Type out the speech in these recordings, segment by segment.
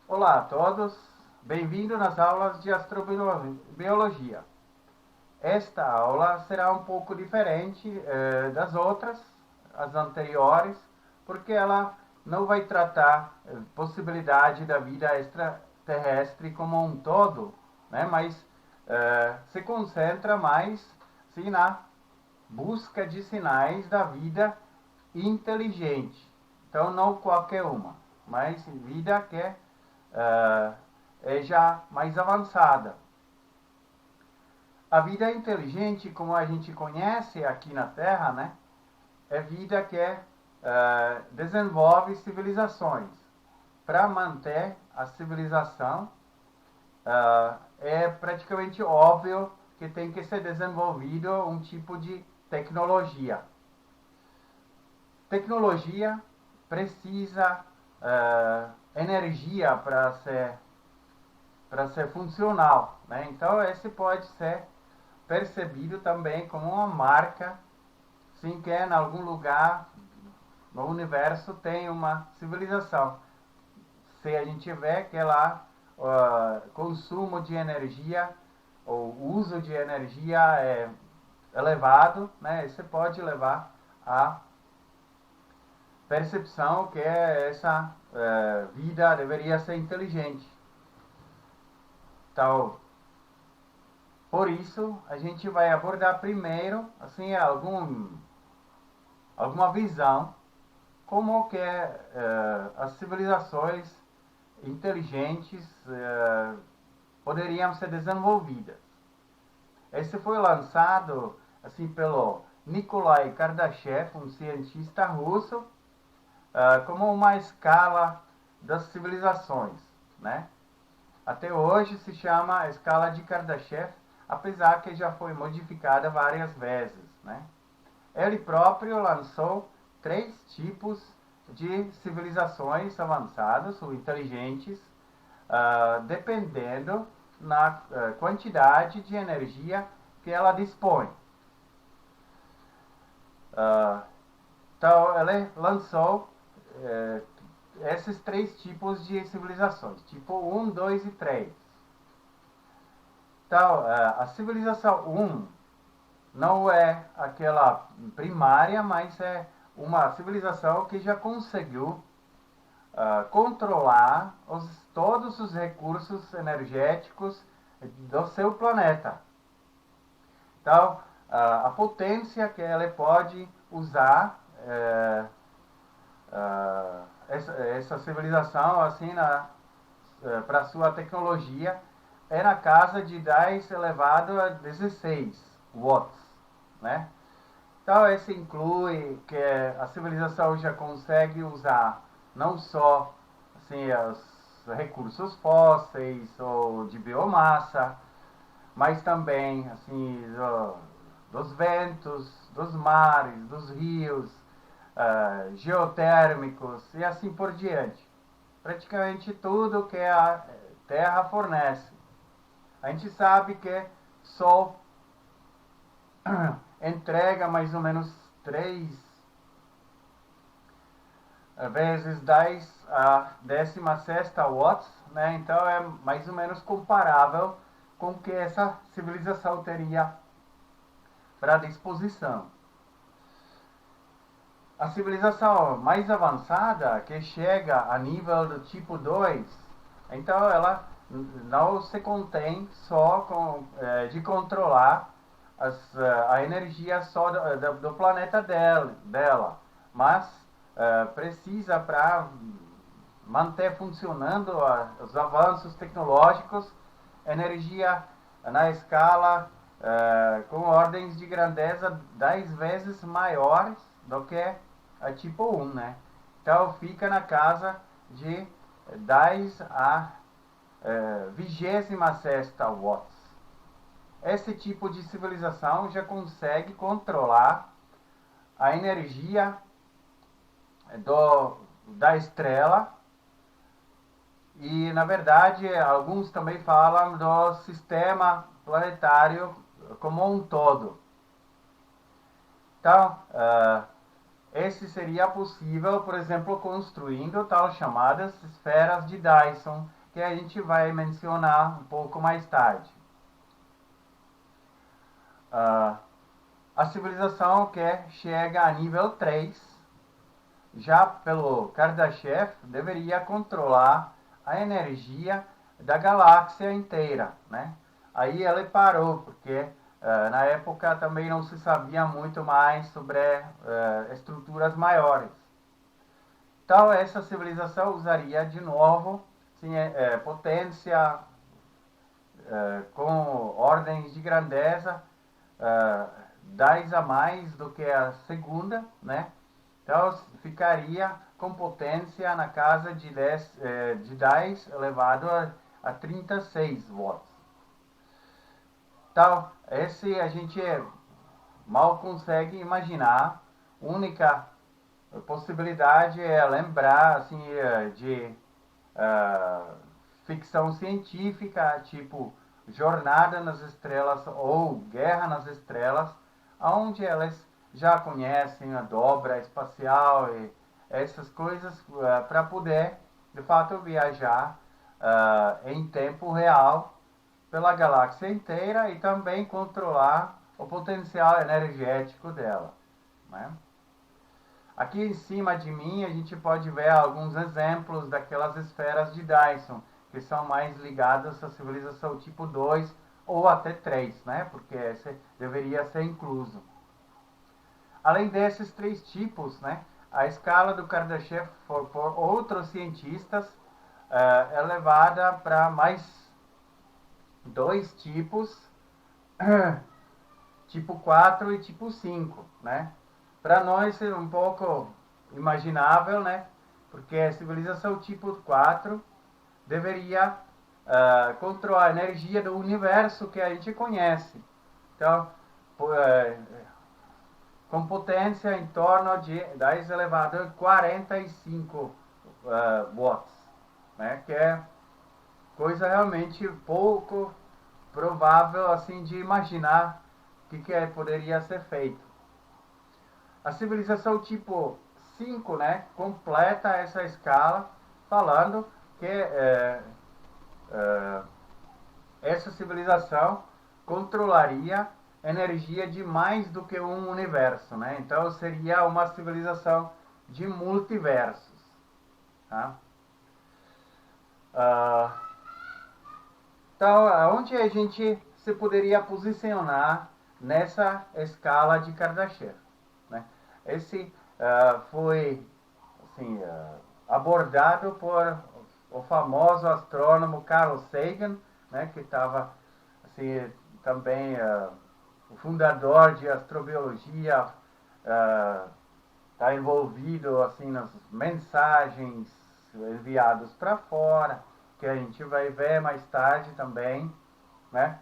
Olá a todos, bem-vindo nas aulas de astrobiologia. Esta aula será um pouco diferente das outras, as anteriores, porque ela não vai tratar possibilidade da vida extraterrestre como um todo, né? Mas se concentra mais sim, na busca de sinais da vida inteligente. Então, não qualquer uma, mas vida que é já mais avançada. A vida inteligente, como a gente conhece aqui na Terra, né, é vida que desenvolve civilizações. Para manter a civilização, é praticamente óbvio que tem que ser desenvolvido um tipo de tecnologia. Tecnologia precisa energia para ser funcional, né? Então esse pode ser percebido também como uma marca, sim, que em algum lugar no universo tem uma civilização. Se a gente vê que lá consumo de energia ou uso de energia é elevado, né? Isso pode levar a percepção que essa vida deveria ser inteligente. Então, por isso, a gente vai abordar primeiro assim, alguma visão como que as civilizações inteligentes poderiam ser desenvolvidas. Esse foi lançado assim pelo Nikolai Kardashev, um cientista russo, como uma escala das civilizações, né? Até hoje se chama a escala de Kardashev, apesar que já foi modificada várias vezes, né? Ele próprio lançou 3 tipos de civilizações avançadas ou inteligentes, dependendo na quantidade de energia que ela dispõe. Então, ele lançou esses 3 tipos de civilizações, tipo 1, 2 e 3. Então, a civilização 1 não é aquela primária, mas é uma civilização que já conseguiu controlar todos os recursos energéticos do seu planeta. Então, a potência que ela pode usar essa civilização assim para sua tecnologia é na casa de 10 elevado a 16 watts, né? Então, esse inclui que a civilização já consegue usar não só assim, os recursos fósseis ou de biomassa, mas também assim, dos ventos, dos mares, dos rios, geotérmicos e assim por diante. Praticamente tudo que a Terra fornece. A gente sabe que Sol entrega mais ou menos 3 vezes 10 a 16ª watts, né? Então é mais ou menos comparável com o que essa civilização teria para disposição. A civilização mais avançada, que chega a nível do tipo 2, então ela não se contém só de controlar a energia só do planeta dela, mas precisa para manter funcionando os avanços tecnológicos, energia na escala com ordens de grandeza 10 vezes maiores do que a tipo 1, né? Então fica na casa de 10 a 26ª watts. Esse tipo de civilização já consegue controlar a energia da estrela e, na verdade, alguns também falam do sistema planetário como um todo. Então, esse seria possível, por exemplo, construindo tal chamadas esferas de Dyson, que a gente vai mencionar um pouco mais tarde. A civilização que chega a nível 3, já pelo Kardashev, deveria controlar a energia da galáxia inteira, né? Aí ele parou, porque na época também não se sabia muito mais sobre estruturas maiores. Então, essa civilização usaria de novo sim, potência com ordens de grandeza 10 a mais do que a segunda, né? Então, ficaria com potência na casa de 10 elevado a 36 watts. Então, esse a gente mal consegue imaginar. Única possibilidade é lembrar assim, de ficção científica, tipo Jornada nas Estrelas ou Guerra nas Estrelas, onde elas já conhecem a dobra espacial e essas coisas para poder, de fato, viajar em tempo real pela galáxia inteira e também controlar o potencial energético dela, né? Aqui em cima de mim a gente pode ver alguns exemplos daquelas esferas de Dyson, que são mais ligadas à civilização tipo 2 ou até 3, né? Porque esse deveria ser incluso. Além desses 3 tipos, né, a escala do Kardashev por outros cientistas é levada para mais 2 tipos, tipo 4 e tipo 5, né? Para nós é um pouco imaginável, né? Porque a civilização tipo 4 deveria controlar a energia do universo que a gente conhece. Então, com potência em torno de 10 elevado a 45 watts, né? Que é coisa realmente pouco provável assim de imaginar o que poderia ser feito. A civilização tipo 5, né, completa essa escala falando que essa civilização controlaria energia de mais do que um universo, né? Então seria uma civilização de multiversos, tá? Então, onde a gente se poderia posicionar nessa escala de Kardashev, né? Esse foi assim, abordado por o famoso astrônomo Carl Sagan, né, que estava assim, também o fundador de astrobiologia, está envolvido assim nas mensagens enviadas para fora, que a gente vai ver mais tarde também, né?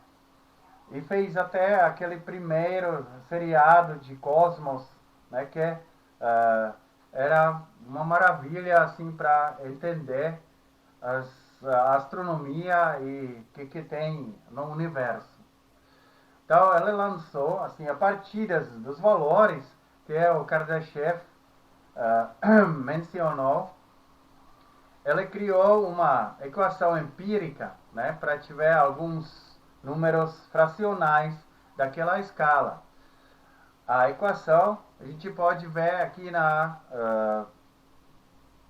E fez até aquele primeiro seriado de Cosmos, né, que era uma maravilha assim para entender a astronomia e o que tem no universo. Então ela lançou assim a partir dos valores que o Kardashev mencionou, ela criou uma equação empírica, né, para tiver alguns números fracionais daquela escala. A equação a gente pode ver aqui na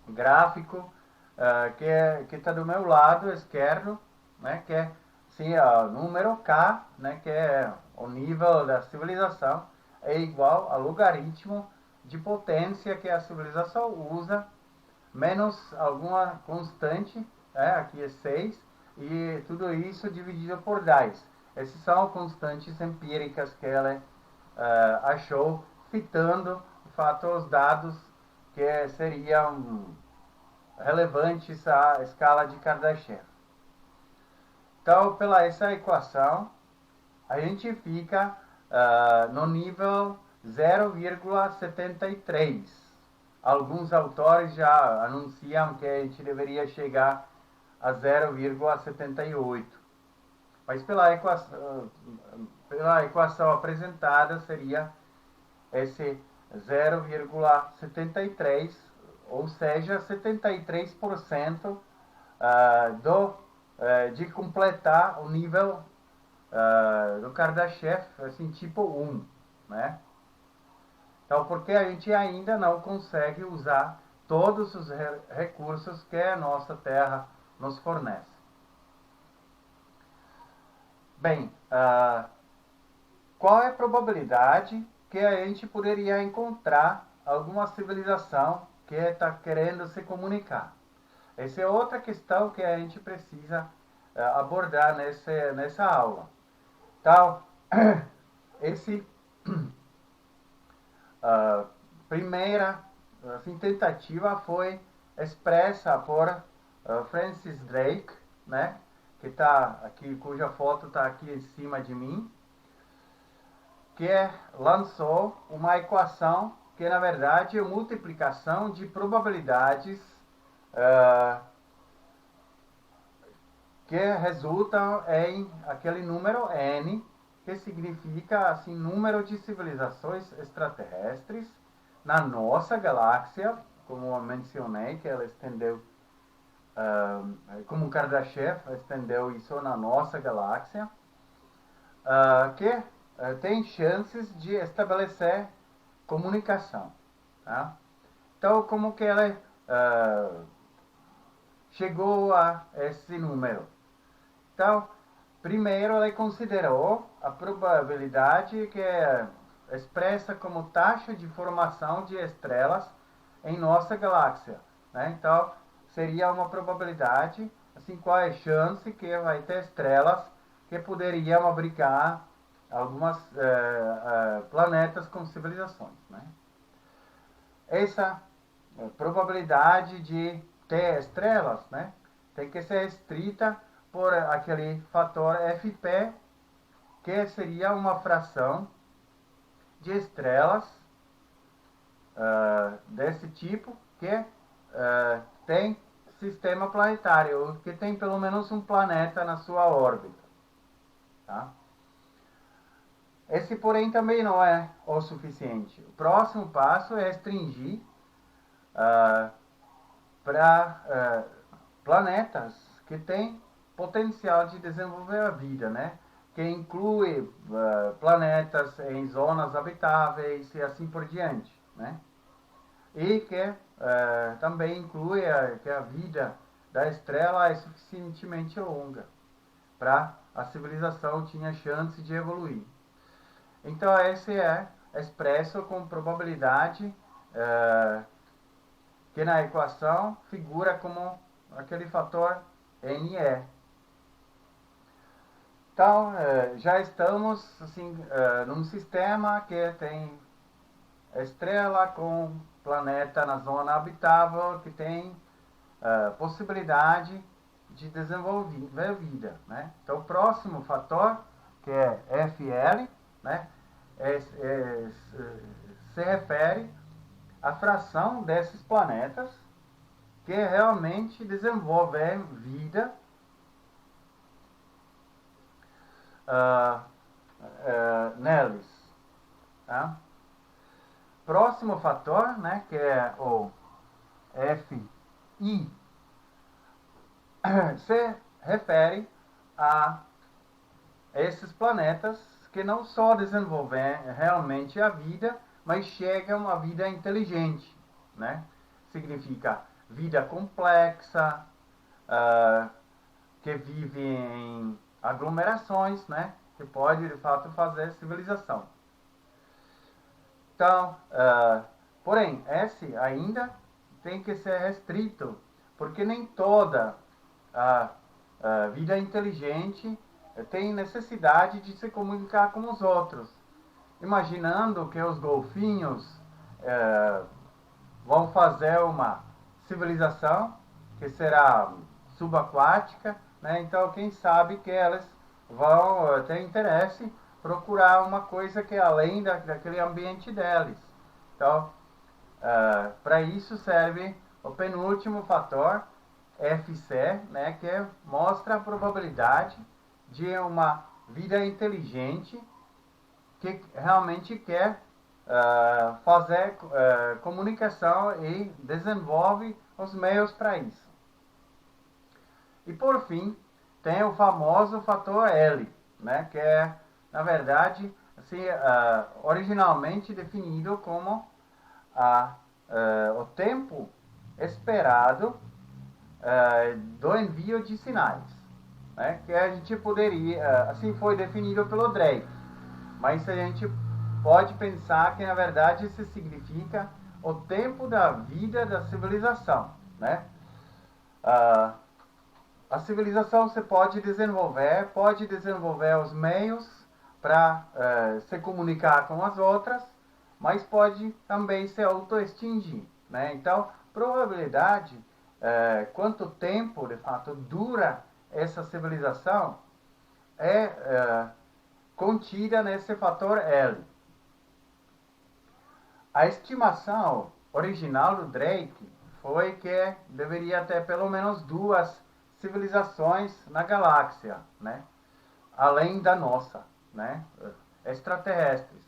gráfico que está do meu lado esquerdo, né, que é sim, o número k, né, que é o nível da civilização, é igual ao logaritmo de potência que a civilização usa, menos alguma constante, aqui é 6, e tudo isso dividido por 10. Essas são constantes empíricas que ela achou, citando, de fato, os dados que seriam relevantes à escala de Kardashev. Então, pela essa equação, a gente fica no nível 0,73. Alguns autores já anunciam que a gente deveria chegar a 0,78. Mas pela equação apresentada seria esse 0,73, ou seja, 73% de completar o nível do Kardashev, assim, tipo 1, né? Então, porque a gente ainda não consegue usar todos os recursos que a nossa Terra nos fornece. Bem, qual é a probabilidade que a gente poderia encontrar alguma civilização que está querendo se comunicar? Essa é outra questão que a gente precisa abordar nessa aula. Então, esse primeira assim, tentativa foi expressa por Francis Drake, né, que tá aqui, cuja foto está aqui em cima de mim, que lançou uma equação que na verdade é multiplicação de probabilidades que resultam em aquele número n, que significa assim número de civilizações extraterrestres na nossa galáxia, como eu mencionei, que ela estendeu, como Kardashev estendeu isso na nossa galáxia, que tem chances de estabelecer comunicação. Tá? Então, como que ela chegou a esse número? Então, primeiro ele considerou a probabilidade que é expressa como taxa de formação de estrelas em nossa galáxia. Né? Então, seria uma probabilidade, assim, qual é a chance que vai ter estrelas que poderiam abrigar algumas planetas com civilizações. Né? Essa probabilidade de ter estrelas, né, tem que ser restrita por aquele fator Fp, que seria uma fração de estrelas desse tipo que tem sistema planetário, que tem pelo menos um planeta na sua órbita. Tá? Esse, porém, também não é o suficiente. O próximo passo é restringir para planetas que têm potencial de desenvolver a vida, né? Que inclui planetas em zonas habitáveis e assim por diante, né? E que também inclui que a vida da estrela é suficientemente longa para a civilização tinha chance de evoluir. Então esse é expresso com probabilidade que na equação figura como aquele fator NE. Então, já estamos assim, num sistema que tem estrela com planeta na zona habitável, que tem possibilidade de desenvolver vida. Né? Então, o próximo fator, que é FL, né, se refere à fração desses planetas que realmente desenvolvem vida neles. Tá? Próximo fator, né, que é o FI, se refere a esses planetas que não só desenvolvem realmente a vida, mas chegam à vida inteligente. Né? Significa vida complexa, que vive em aglomerações, né? Que pode, de fato, fazer civilização. Então, porém, esse ainda tem que ser restrito, porque nem toda a vida inteligente tem necessidade de se comunicar com os outros. Imaginando que os golfinhos vão fazer uma civilização que será subaquática, né? Então quem sabe que elas vão ter interesse procurar uma coisa que é além daquele ambiente deles. Então, para isso serve o penúltimo fator, FC, né, que mostra a probabilidade de uma vida inteligente que realmente quer fazer comunicação e desenvolve os meios para isso. E por fim, tem o famoso fator L, né, que é, na verdade, assim, originalmente definido como o tempo esperado do envio de sinais, né, que a gente poderia, assim foi definido pelo Drake, mas a gente pode pensar que na verdade isso significa o tempo da vida da civilização, né? A civilização se pode desenvolver os meios para se comunicar com as outras, mas pode também se auto-extinguir, né? Então, probabilidade, quanto tempo de fato dura essa civilização, é contida nesse fator L. A estimação original do Drake foi que deveria ter pelo menos 2 civilizações na galáxia, né? Além da nossa, né? Extraterrestres.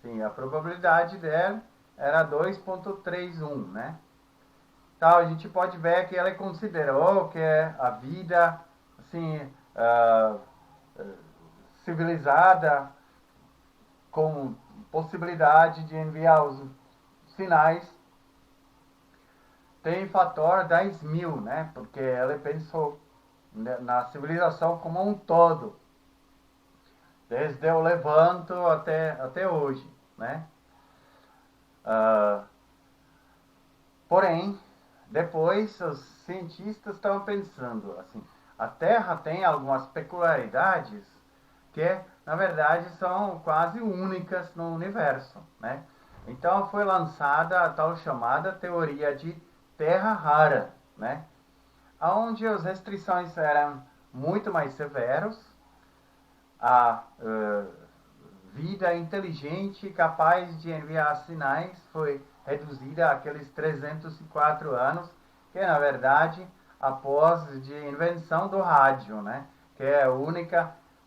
Sim, a probabilidade dela era 2,31, né? Então a gente pode ver que ela considerou que a vida, assim, civilizada, com possibilidade de enviar os sinais, tem fator 10.000, né? Porque ela pensou na civilização como um todo, desde o Levanto até hoje, né? Porém, depois os cientistas estavam pensando assim, a Terra tem algumas peculiaridades que, na verdade, são quase únicas no universo, né? Então foi lançada a tal chamada teoria de terra rara, né? Onde as restrições eram muito mais severas, a vida inteligente capaz de enviar sinais foi reduzida àqueles 304 anos, que na verdade após a invenção do rádio, né? Que é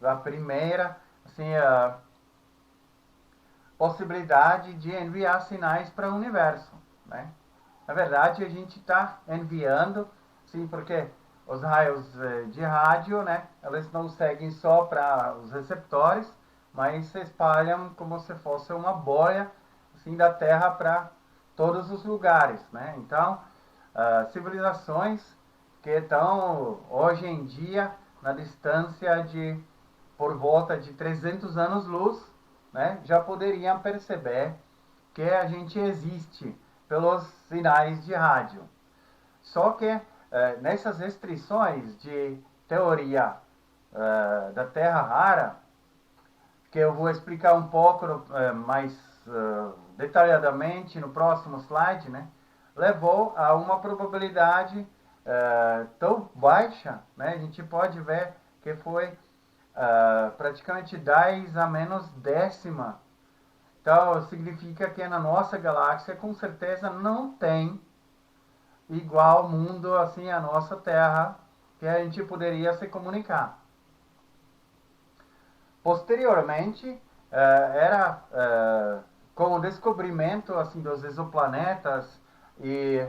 a primeira, assim, a possibilidade de enviar sinais para o universo, né? Na verdade, a gente está enviando, sim, porque os raios de rádio, né, eles não seguem só para os receptores, mas se espalham como se fosse uma bolha, assim, da Terra para todos os lugares, né? Então, civilizações que estão hoje em dia na distância de por volta de 300 anos-luz, né, já poderiam perceber que a gente existe pelos sinais de rádio. Só que nessas restrições de teoria da Terra rara, que eu vou explicar um pouco mais detalhadamente no próximo slide, né, levou a uma probabilidade tão baixa, né, a gente pode ver que foi praticamente 10 a menos décima. Então, significa que na nossa galáxia, com certeza, não tem igual mundo assim a nossa Terra, que a gente poderia se comunicar. Posteriormente, com o descobrimento assim dos exoplanetas e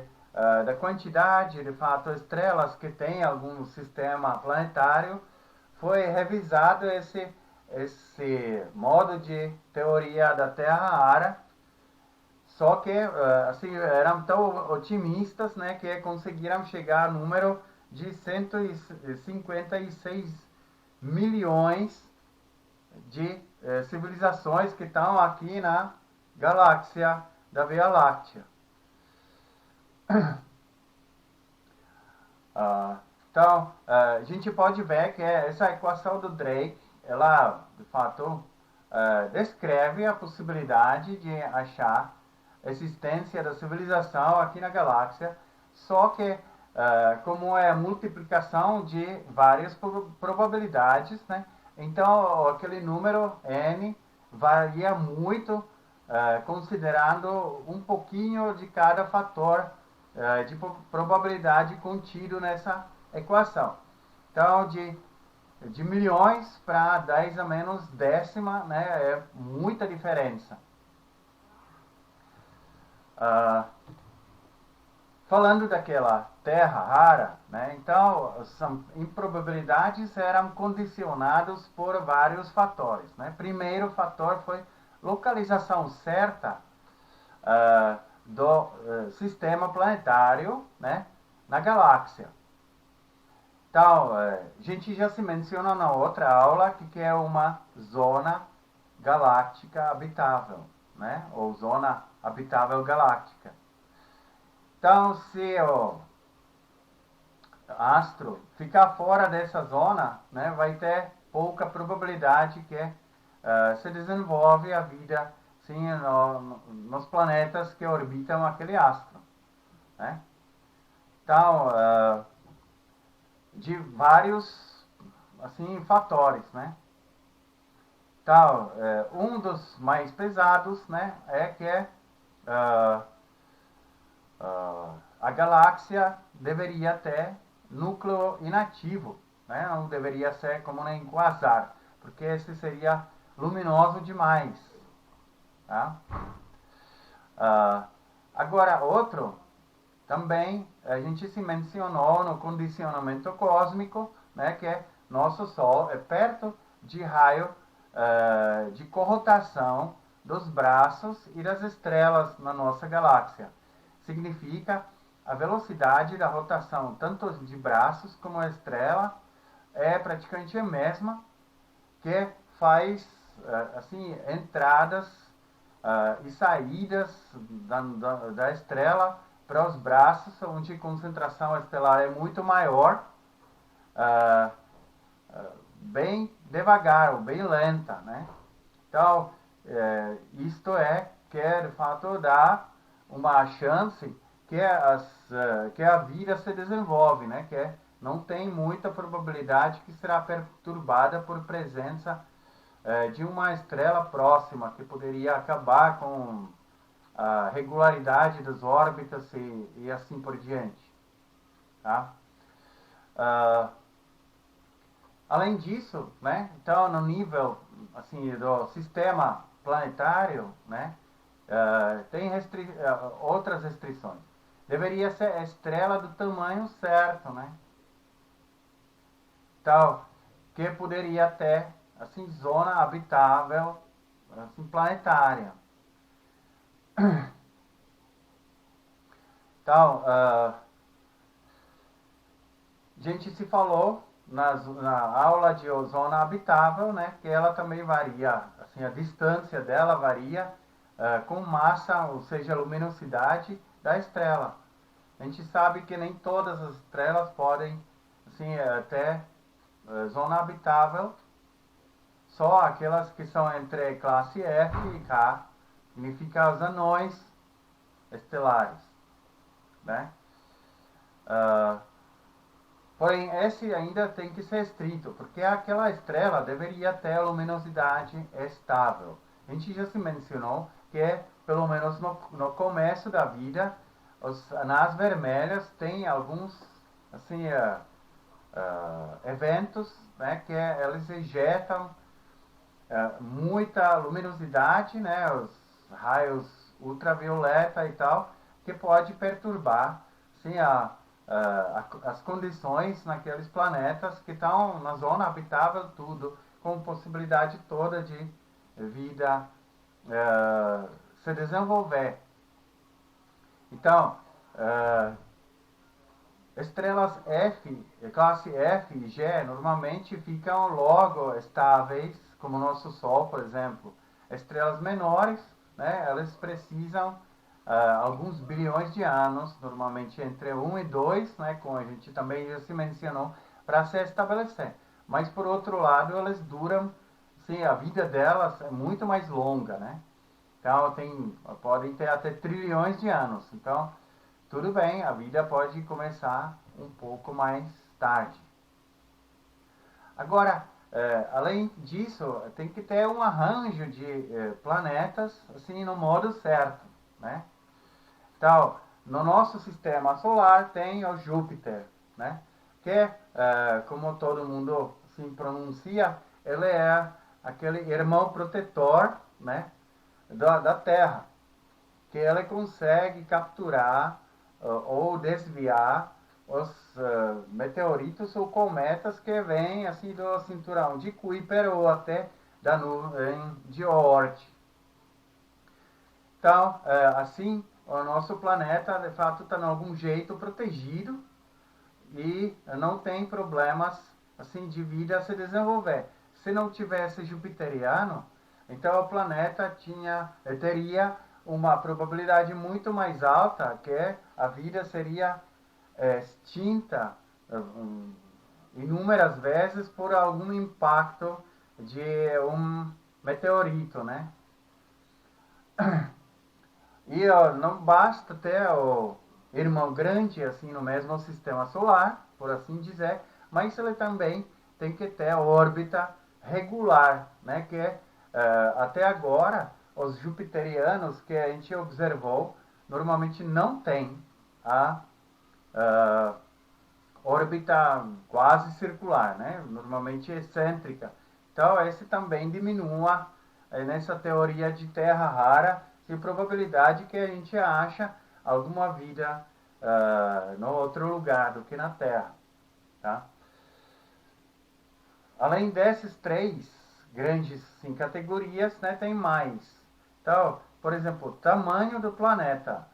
da quantidade de fato estrelas que tem algum sistema planetário, foi revisado esse modo de teoria da Terra rara. Só que assim, eram tão otimistas, né, que conseguiram chegar ao número de 156 milhões de civilizações que estão aqui na galáxia da Via Láctea. Então, a gente pode ver que essa equação do Drake, ela, de fato, descreve a possibilidade de achar existência da civilização aqui na galáxia, só que como é a multiplicação de várias probabilidades, né? Então aquele número n varia muito, considerando um pouquinho de cada fator de probabilidade contido nessa equação. Então de milhões para 10 a menos décima, né, é muita diferença. Falando daquela terra rara, né? Então, as improbabilidades eram condicionadas por vários fatores, né? Primeiro fator foi localização certa do sistema planetário, né, na galáxia. Então, a gente já se mencionou na outra aula que é uma zona galáctica habitável, né? Ou zona habitável galáctica. Então, se o astro ficar fora dessa zona, né, vai ter pouca probabilidade que se desenvolve a vida sim, nos planetas que orbitam aquele astro, né? Então, de vários assim fatores, né? Então, um dos mais pesados, né, é que a galáxia deveria ter núcleo inativo, né? Não deveria ser como um quasar, porque esse seria luminoso demais. Tá? Agora, outro, também a gente se mencionou no condicionamento cósmico, né, que nosso Sol é perto de raio de corrotação dos braços e das estrelas na nossa galáxia. Significa a velocidade da rotação tanto de braços como a estrela é praticamente a mesma, que faz assim entradas e saídas da estrela para os braços, onde a concentração estelar é muito maior, bem devagar ou bem lenta, né? Então, isto que de fato dá uma chance que a vida se desenvolve, né? Que não tem muita probabilidade que será perturbada por presença de uma estrela próxima, que poderia acabar com a regularidade das órbitas e assim por diante. Tá? Além disso, né, então no nível assim, do sistema planetário, né, tem outras restrições. Deveria ser a estrela do tamanho certo, né? Então, que poderia ter assim, zona habitável assim, planetária. Então, a gente se falou na aula de zona habitável, né, que ela também varia, assim, a distância dela varia com massa, ou seja, a luminosidade da estrela. A gente sabe que nem todas as estrelas podem assim, ter zona habitável, só aquelas que são entre classe F e K, significa os anões estelares, né? Porém, esse ainda tem que ser estrito, porque aquela estrela deveria ter luminosidade estável. A gente já se mencionou que, pelo menos no começo da vida, os anãs vermelhos têm alguns assim, eventos, né, que eles ejetam muita luminosidade, né, os raios ultravioleta e tal, que pode perturbar sim, as condições naqueles planetas que estão na zona habitável, tudo, com possibilidade toda de vida se desenvolver. Então, estrelas F, classe F e G, normalmente ficam logo estáveis, como o nosso Sol, por exemplo. Estrelas menores, né, elas precisam alguns bilhões de anos, normalmente entre 1 e 2, né, como a gente também já se mencionou, para se estabelecer. Mas, por outro lado, elas duram, sim, a vida delas é muito mais longa, né? Então, podem ter até trilhões de anos. Então, tudo bem, a vida pode começar um pouco mais tarde. Agora, além disso, tem que ter um arranjo de planetas assim no modo certo, né? Então, no nosso sistema solar tem o Júpiter, né? Que, como todo mundo assim pronuncia, ele é aquele irmão protetor, né, da Terra, que ele consegue capturar ou desviar os meteoritos ou cometas que vêm assim do cinturão de Kuiper ou até da nuvem de Oort. Então, assim, o nosso planeta de fato está de algum jeito protegido e não tem problemas assim de vida a se desenvolver. Se não tivesse jupiteriano, então o planeta teria uma probabilidade muito mais alta que a vida seria extinta inúmeras vezes por algum impacto de um meteorito, né? E não basta ter o irmão grande assim no mesmo sistema solar, por assim dizer, mas ele também tem que ter órbita regular, né? Que até agora os jupiterianos que a gente observou normalmente não têm a órbita quase circular, né? Normalmente excêntrica. Então, esse também diminua nessa teoria de terra rara e probabilidade que a gente acha alguma vida no outro lugar do que na Terra. Tá? Além desses três grandes categorias, né, tem mais. Então, por exemplo, o tamanho do planeta,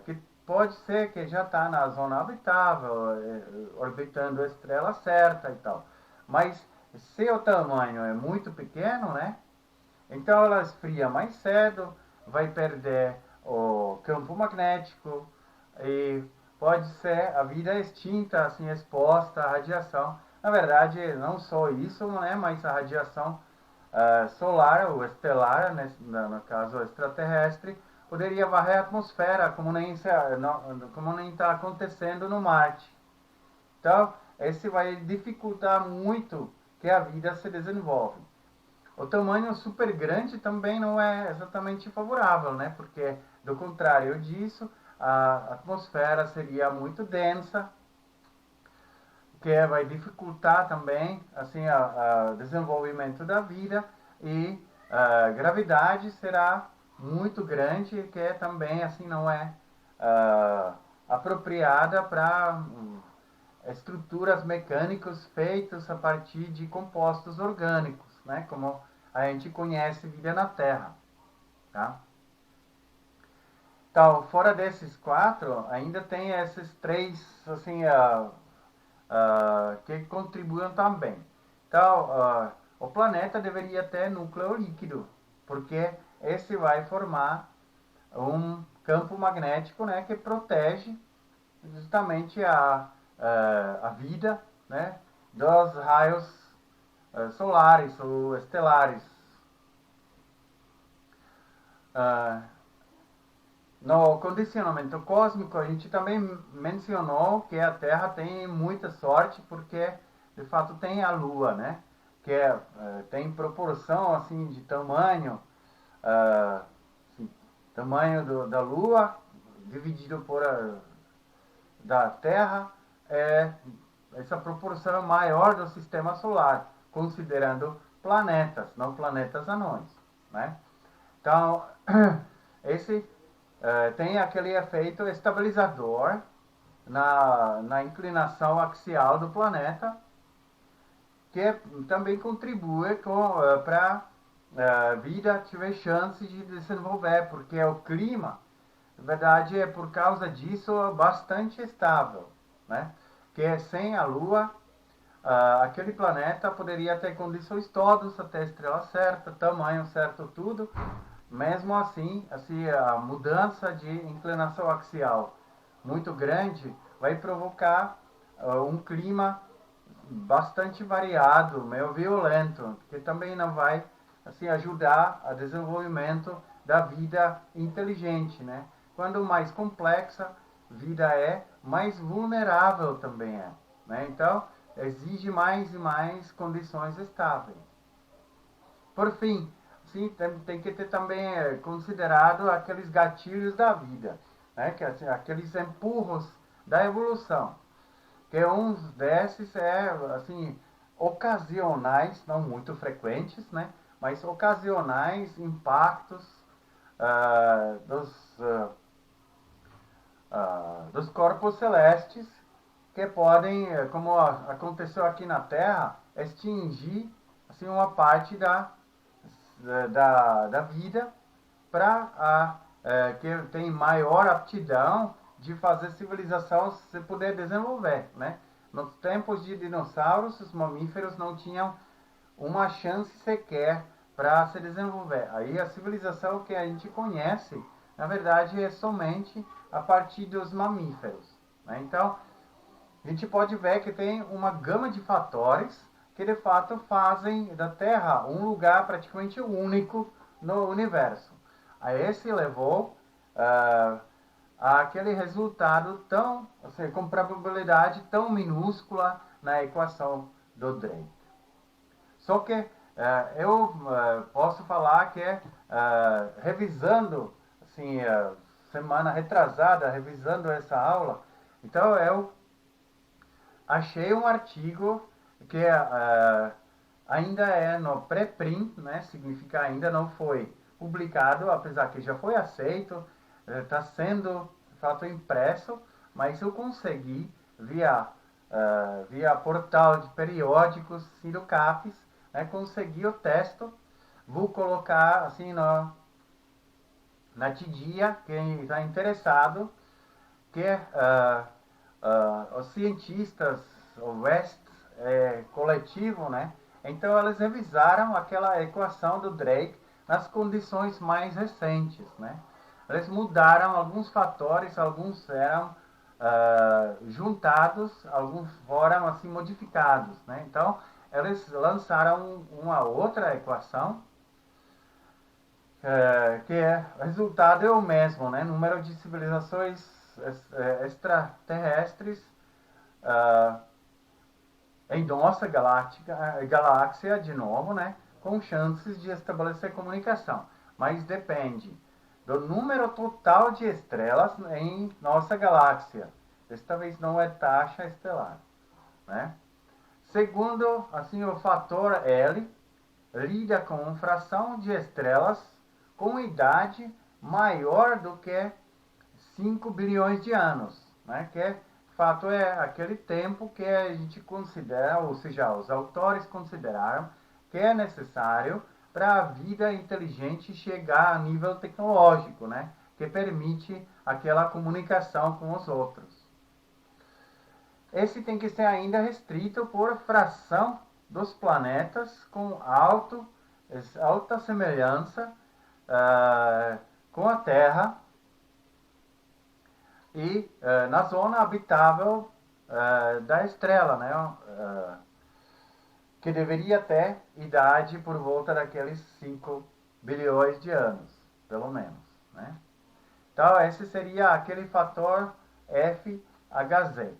que pode ser que já está na zona habitável, orbitando a estrela certa e tal. Mas se o tamanho é muito pequeno, né, então ela esfria mais cedo, vai perder o campo magnético e pode ser a vida extinta, assim, exposta à radiação. Na verdade, não só isso, né, mas a radiação solar ou estelar, no caso extraterrestre, poderia varrer a atmosfera, como nem está acontecendo no Marte. Então, esse vai dificultar muito que a vida se desenvolva. O tamanho super grande também não é exatamente favorável, né? Porque, do contrário disso, a atmosfera seria muito densa, que vai dificultar também assim o desenvolvimento da vida e a gravidade será muito grande, que também assim não é apropriada para estruturas mecânicas feitas a partir de compostos orgânicos, né? Como a gente conhece vida na Terra, tá? Então, fora desses quatro, ainda tem esses três, assim, que contribuem também. Então, o planeta deveria ter núcleo líquido, porque esse vai formar um campo magnético, né, que protege justamente a vida, né, dos raios solares ou estelares. No condicionamento cósmico, a gente também mencionou que a Terra tem muita sorte porque, de fato, tem a Lua, né? Que tem proporção assim de tamanho, assim, tamanho da Lua dividido por da Terra, essa proporção é maior do Sistema Solar, considerando planetas, não planetas anões, né? Então, esse tem aquele efeito estabilizador na inclinação axial do planeta, que também contribui para a vida tiver chance de desenvolver, porque o clima, na verdade, é por causa disso bastante estável, né? Que sem a Lua, aquele planeta poderia ter condições todas, até a estrela certa, tamanho certo, tudo. Mesmo assim, a mudança de inclinação axial muito grande vai provocar um clima bastante variado, meio violento, que também não vai assim ajudar a desenvolvimento da vida inteligente, né? Quanto mais complexa a vida é, mais vulnerável também é, né? Então, exige mais e mais condições estáveis. Por fim, sim, tem que ter também considerado aqueles gatilhos da vida, né? Que, assim, aqueles empurros da evolução. Que uns desses assim, ocasionais, não muito frequentes, né? Mas ocasionais impactos dos corpos celestes que podem, como aconteceu aqui na Terra, extingir assim, uma parte da vida para que tem maior aptidão de fazer civilização se puder desenvolver, né? Nos tempos de dinossauros, os mamíferos não tinham uma chance sequer para se desenvolver. Aí a civilização que a gente conhece, na verdade, é somente a partir dos mamíferos, né? Então, a gente pode ver que tem uma gama de fatores que de fato fazem da Terra um lugar praticamente único no universo. A esse levou àquele resultado tão, assim, com probabilidade tão minúscula na equação do Drake. Só que eu posso falar que revisando, assim, semana retrasada, revisando essa aula, então eu achei um artigo que ainda é no pré-print, né? Significa ainda não foi publicado, apesar que já foi aceito, está sendo, de fato, impresso, mas eu consegui, via portal de periódicos Sirocapes, né, consegui o texto, vou colocar assim na tidia, quem está interessado, que os cientistas, o West coletivo, né? Então eles revisaram aquela equação do Drake nas condições mais recentes, né? Eles mudaram alguns fatores, alguns eram juntados, alguns foram assim modificados, né? Então eles lançaram uma outra equação que o resultado é o mesmo, né? Número de civilizações extraterrestres em nossa galáxia, de novo, né? Com chances de estabelecer comunicação. Mas depende do número total de estrelas em nossa galáxia. Desta vez não é taxa estelar, né? Segundo, assim, o fator L lida com fração de estrelas com idade maior do que 5 bilhões de anos, né? Que de fato é aquele tempo que a gente considera, ou seja, os autores consideraram que é necessário para a vida inteligente chegar a nível tecnológico, né? Que permite aquela comunicação com os outros. Esse tem que ser ainda restrito por fração dos planetas com alta semelhança com a Terra e na zona habitável da estrela, né? Que deveria ter idade por volta daqueles 5 bilhões de anos, pelo menos, né? Então, esse seria aquele fator FHZ.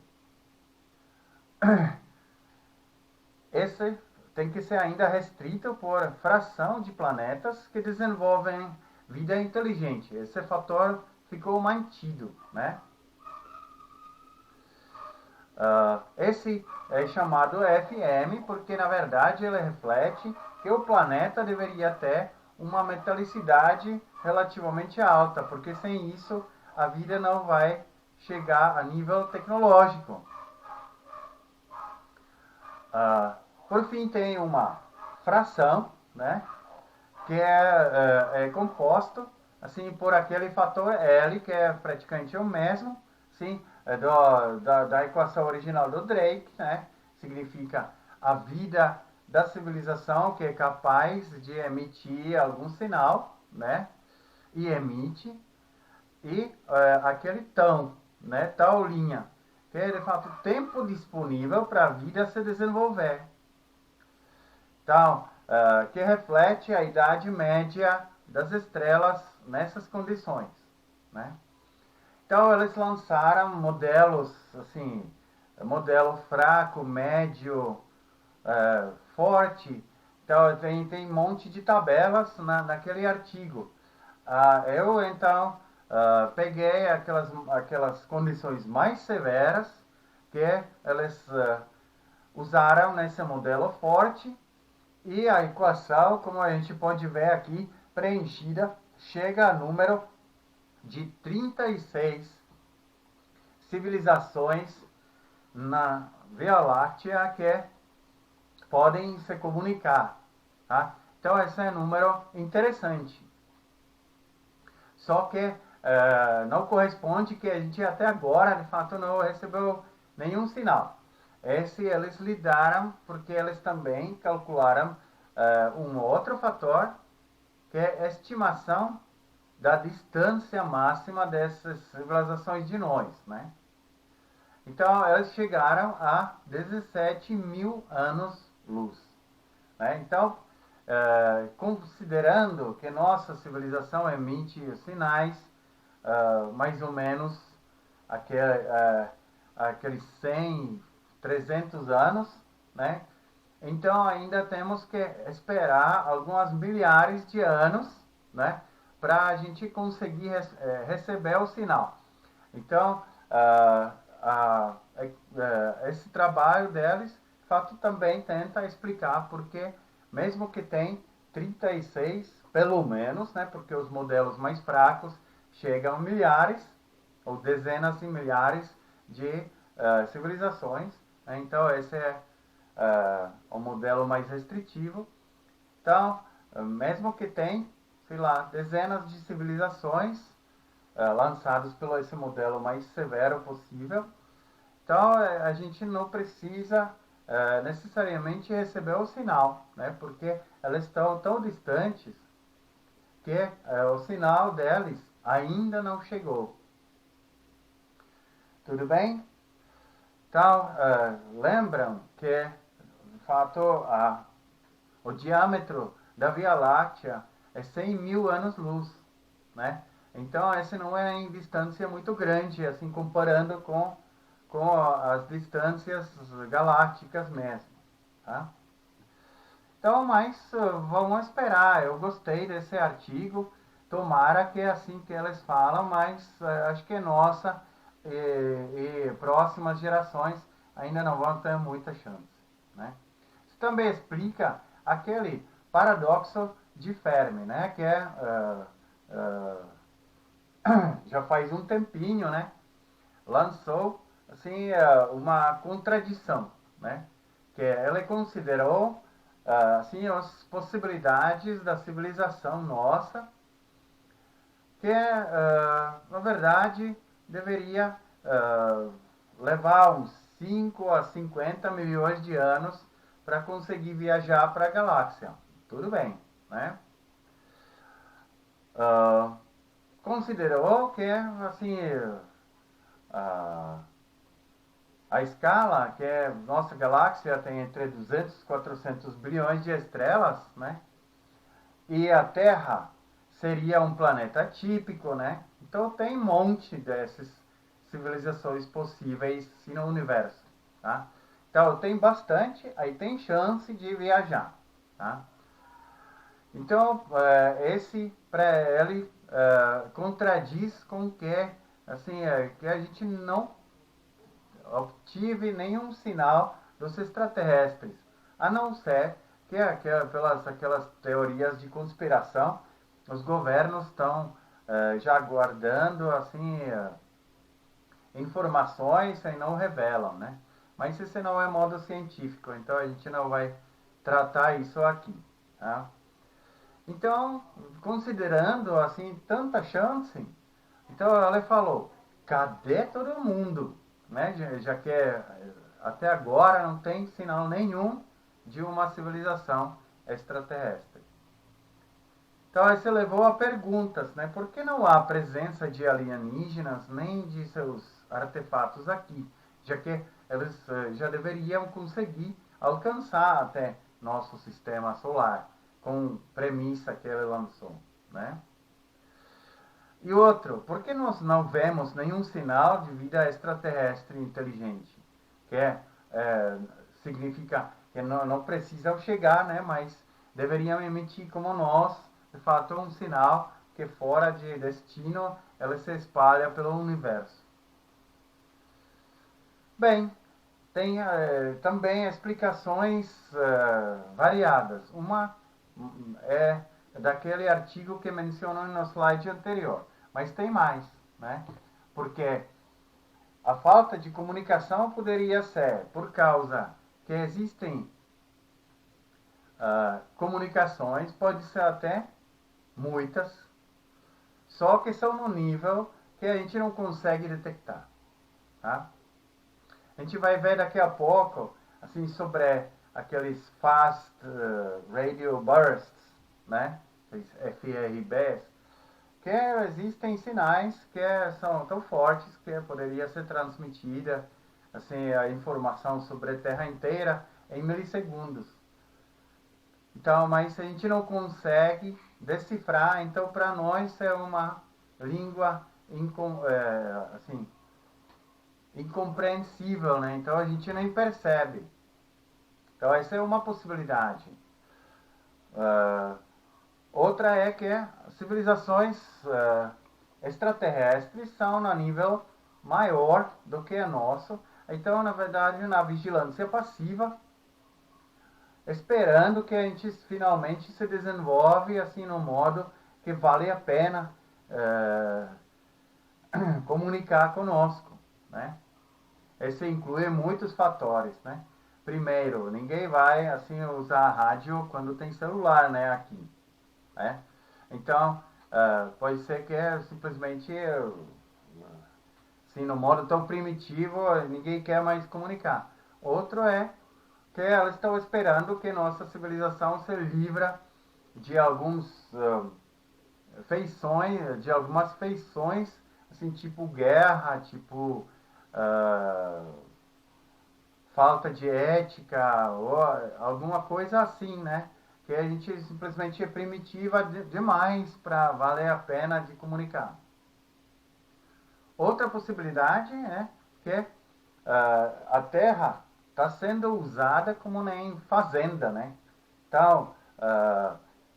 Esse tem que ser ainda restrito por fração de planetas que desenvolvem vida inteligente. Esse fator ficou mantido, né? Esse é chamado FM porque, na verdade, ele reflete que o planeta deveria ter uma metalicidade relativamente alta, porque sem isso a vida não vai chegar a nível tecnológico. Por fim, tem uma fração, né, que é composto assim, por aquele fator L, que é praticamente o mesmo, sim, da equação original do Drake, né? Significa a vida da civilização que é capaz de emitir algum sinal, né? E emite. E aquele tão, né? Tal linha, que é de fato o tempo disponível para a vida se desenvolver. Então, que reflete a idade média das estrelas nessas condições, né? Então, eles lançaram modelos, assim, modelo fraco, médio, forte. Então, tem um monte de tabelas naquele artigo. Eu, então, peguei aquelas condições mais severas que eles usaram nesse modelo forte e a equação, como a gente pode ver aqui, preenchida, chega a número de 36 civilizações na Via Láctea que podem se comunicar. Tá? Então, esse é um número interessante. Só que não corresponde que a gente até agora, de fato, não recebeu nenhum sinal. Esse eles lidaram porque eles também calcularam um outro fator, que é a estimação da distância máxima dessas civilizações de nós, né? Então, eles chegaram a 17 mil anos-luz. Né? Então, considerando que nossa civilização emite sinais mais ou menos aqueles 100, 300 anos, né? Então ainda temos que esperar algumas milhares de anos, né, para a gente conseguir receber o sinal. Então esse trabalho deles, de fato, também tenta explicar porque mesmo que tem 36, pelo menos, né, porque os modelos mais fracos chegam a milhares ou dezenas de milhares de civilizações. Né? Então esse é o modelo mais restritivo. Então, mesmo que tem, sei lá, dezenas de civilizações lançadas pelo esse modelo mais severo possível, então a gente não precisa necessariamente receber o sinal, né? Porque elas estão tão distantes que o sinal deles ainda não chegou. Tudo bem? Então, lembram que, de fato, o diâmetro da Via Láctea é 100 mil anos-luz, né? Então, esse não é em distância muito grande, assim, comparando com as distâncias galácticas mesmo, tá? Então, mas vamos esperar. Eu gostei desse artigo. Tomara que é assim que eles falam, mas acho que nossa e próximas gerações ainda não vão ter muita chance, né? Isso também explica aquele paradoxo de Fermi, né? Que é já faz um tempinho, né? Lançou assim uma contradição, né? Que ele considerou assim as possibilidades da civilização nossa, que na verdade deveria levar uns 5 a 50 milhões de anos para conseguir viajar para a galáxia. Tudo bem, né? Considerou que assim a escala, que é nossa galáxia tem entre 200 e 400 bilhões de estrelas, né? E a Terra seria um planeta típico, né? Então tem um monte dessas civilizações possíveis no universo, tá? Então tem bastante, aí tem chance de viajar, tá? Então esse para ele contradiz com que assim que a gente não obtive nenhum sinal dos extraterrestres, a não ser que pelas aquelas teorias de conspiração, os governos estão já guardando assim informações e não revelam, né? Mas esse não é modo científico, então a gente não vai tratar isso aqui, tá? Então, considerando assim tanta chance, então ela falou: cadê todo mundo? Né? Já que até agora não tem sinal nenhum de uma civilização extraterrestre. Então, isso levou a perguntas, né? Por que não há presença de alienígenas nem de seus artefatos aqui? Já que eles já deveriam conseguir alcançar até nosso sistema solar, com premissa que ele lançou, né? E outro, por que nós não vemos nenhum sinal de vida extraterrestre inteligente? Que significa que não precisam chegar, né? Mas deveriam emitir como nós, de fato, um sinal que fora de destino, ela se espalha pelo universo. Bem, tem também explicações variadas. Uma é daquele artigo que mencionou no slide anterior. Mas tem mais, né? Porque a falta de comunicação poderia ser por causa que existem comunicações, pode ser até muitas, só que são no nível que a gente não consegue detectar. Tá? A gente vai ver daqui a pouco assim, sobre aqueles fast radio bursts, né? FRBs, que existem sinais que são tão fortes que poderia ser transmitida assim, a informação sobre a Terra inteira em milissegundos. Então, mas a gente não consegue decifrar, então para nós é uma língua assim, incompreensível, né? Então a gente nem percebe. Então essa é uma possibilidade. Outra é que civilizações extraterrestres são a nível maior do que a nossa. Então, na verdade, na vigilância passiva, esperando que a gente finalmente se desenvolve assim no modo que vale a pena comunicar conosco, né? Esse inclui muitos fatores, né? Primeiro, ninguém vai assim usar a rádio quando tem celular, né? Aqui, né? Então, pode ser que simplesmente assim, no modo tão primitivo, ninguém quer mais comunicar. Outro é que elas estão esperando que nossa civilização se livra de de algumas feições, assim, tipo guerra, tipo falta de ética, ou alguma coisa assim, né? Que a gente simplesmente é primitiva demais para valer a pena de comunicar. Outra possibilidade é que a terra está sendo usada como nem fazenda, né? Então,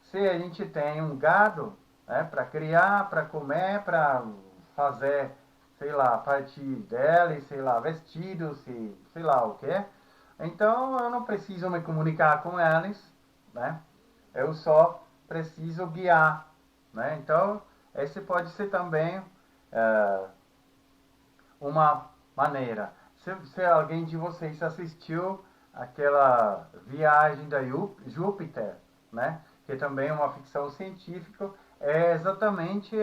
se a gente tem um gado, né, para criar, para comer, para fazer, sei lá, parte dele, sei lá, vestidos, sei lá o que, então eu não preciso me comunicar com eles, né? Eu só preciso guiar, né? Então, esse pode ser também uma maneira. Se alguém de vocês assistiu aquela viagem da Júpiter, né, que também é uma ficção científica, é exatamente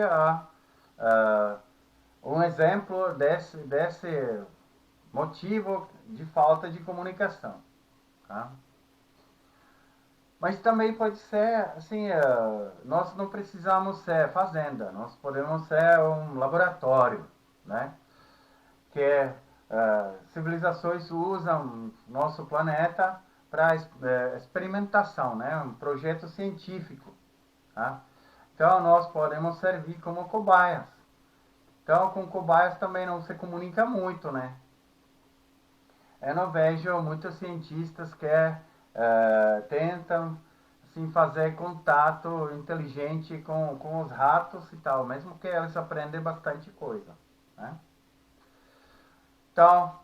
um exemplo desse motivo de falta de comunicação. Tá? Mas também pode ser, assim, nós não precisamos ser fazenda, nós podemos ser um laboratório, né? Que civilizações usam nosso planeta para experimentação, né? Um projeto científico. Tá? Então, nós podemos servir como cobaias. Então, com cobaias também não se comunica muito, né? Eu não vejo muitos cientistas que tentam assim, fazer contato inteligente com os ratos e tal, mesmo que eles aprendem bastante coisa, né? Então,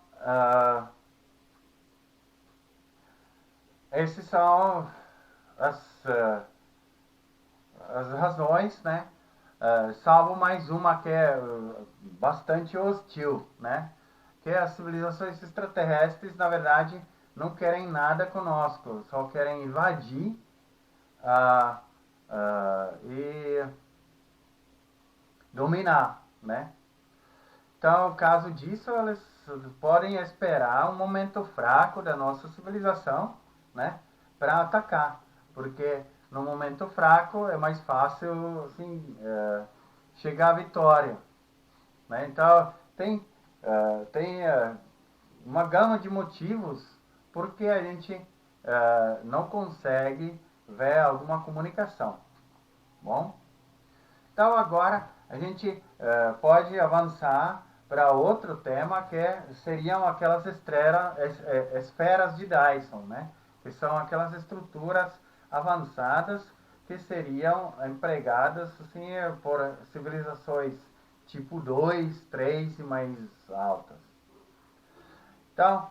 esses são as razões, né? Salvo mais uma que é bastante hostil, né? Que as civilizações extraterrestres, na verdade, não querem nada conosco, só querem invadir e dominar, né? Então, no caso disso, eles podem esperar um momento fraco da nossa civilização, né, para atacar, porque no momento fraco é mais fácil assim, chegar à vitória, né? Então tem uma gama de motivos porque a gente não consegue ver alguma comunicação. Bom, então agora a gente pode avançar para outro tema que seriam aquelas esferas de Dyson, né? Que são aquelas estruturas avançadas que seriam empregadas assim, por civilizações tipo 2, 3 e mais altas. Então,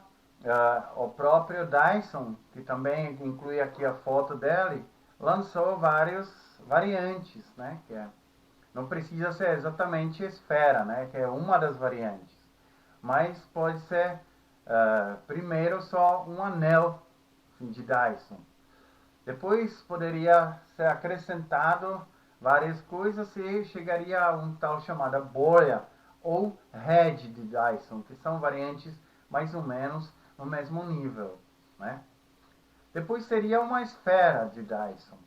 o próprio Dyson, que também inclui aqui a foto dele, lançou várias variantes, né? Que não precisa ser exatamente esfera, né? Que é uma das variantes. mas pode ser primeiro só um anel de Dyson. Depois poderia ser acrescentado várias coisas e chegaria a um tal chamada bolha ou head de Dyson, que são variantes mais ou menos no mesmo nível, né? Depois seria uma esfera de Dyson,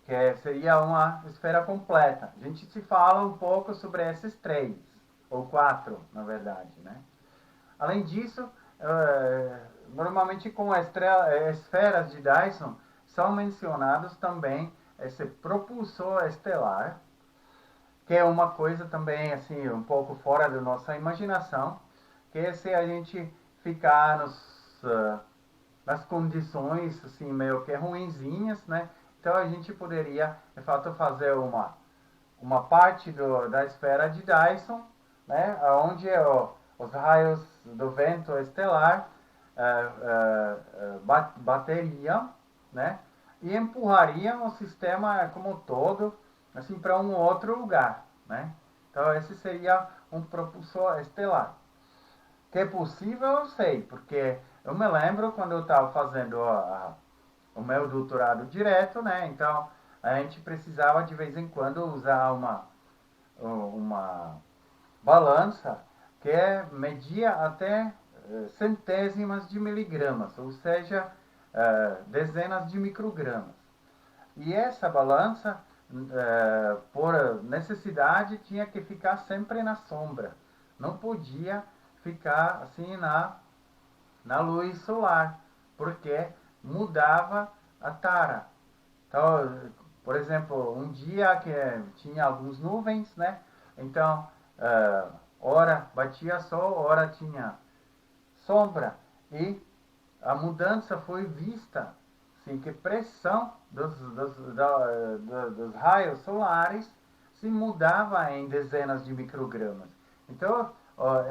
que seria uma esfera completa. A gente se fala um pouco sobre esses três, ou quatro, na verdade, né? Além disso, normalmente com esferas de Dyson são mencionados também esse propulsor estelar, que é uma coisa também assim um pouco fora da nossa imaginação, que é se a gente ficar nas condições assim meio que ruinzinhas, né? Então a gente poderia, de fato, fazer uma parte da esfera de Dyson, né? Onde os raios do vento estelar bateriam, né? E empurrariam o sistema como um todo, assim, para um outro lugar, né? Então esse seria um propulsor estelar. Que é possível, eu sei, porque eu me lembro quando eu estava fazendo o meu doutorado direto, né? Então a gente precisava de vez em quando usar uma balança que media até centésimas de miligramas, ou seja, dezenas de microgramas. E essa balança, por necessidade, tinha que ficar sempre na sombra. Não podia ficar assim na luz solar, porque mudava a tara. Então, por exemplo, um dia que tinha algumas nuvens, né? Então, ora batia sol, ora tinha sombra. E a mudança foi vista, assim, que pressão dos raios solares se mudava em dezenas de microgramas. Então,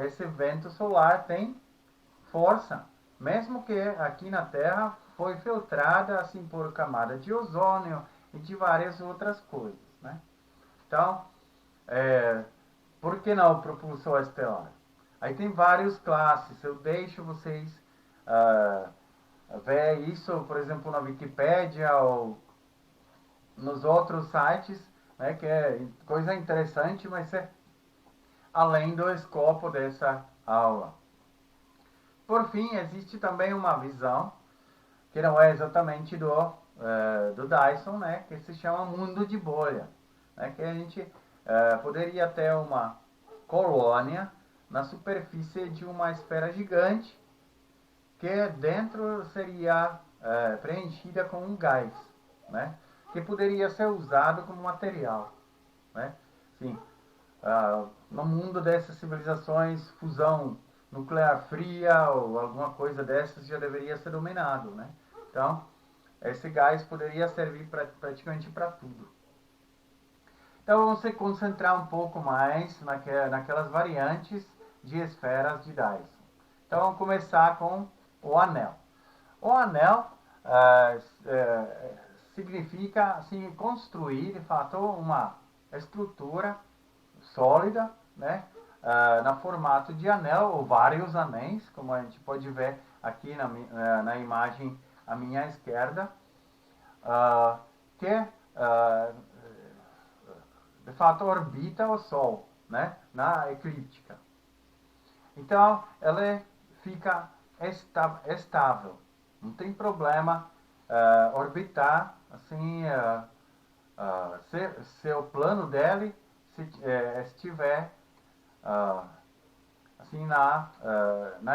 esse vento solar tem força, mesmo que aqui na Terra foi filtrada assim por camada de ozônio e de várias outras coisas, né? Então, por que não o propulsor estelar? Aí tem várias classes. Eu deixo vocês ver isso, por exemplo, na Wikipédia ou nos outros sites, né, que é coisa interessante, mas é além do escopo dessa aula. Por fim, existe também uma visão que não é exatamente do Dyson, né, que se chama mundo de bolha, né, que a gente poderia ter uma colônia na superfície de uma esfera gigante que dentro seria preenchida com um gás, né, que poderia ser usado como material, né. Sim, no mundo dessas civilizações, fusão nuclear fria ou alguma coisa dessas já deveria ser dominado, né? Então, esse gás poderia servir praticamente para tudo. Então, vamos se concentrar um pouco mais naquelas variantes de esferas de Dyson. Então, vamos começar com o anel. O anel significa assim, construir, de fato, uma estrutura sólida, né? Na formato de anel ou vários anéis, como a gente pode ver aqui na imagem à minha esquerda, que de fato orbita o Sol, né? Na eclíptica. Então ela fica estável, não tem problema orbitar assim, se o plano dele estiver assim na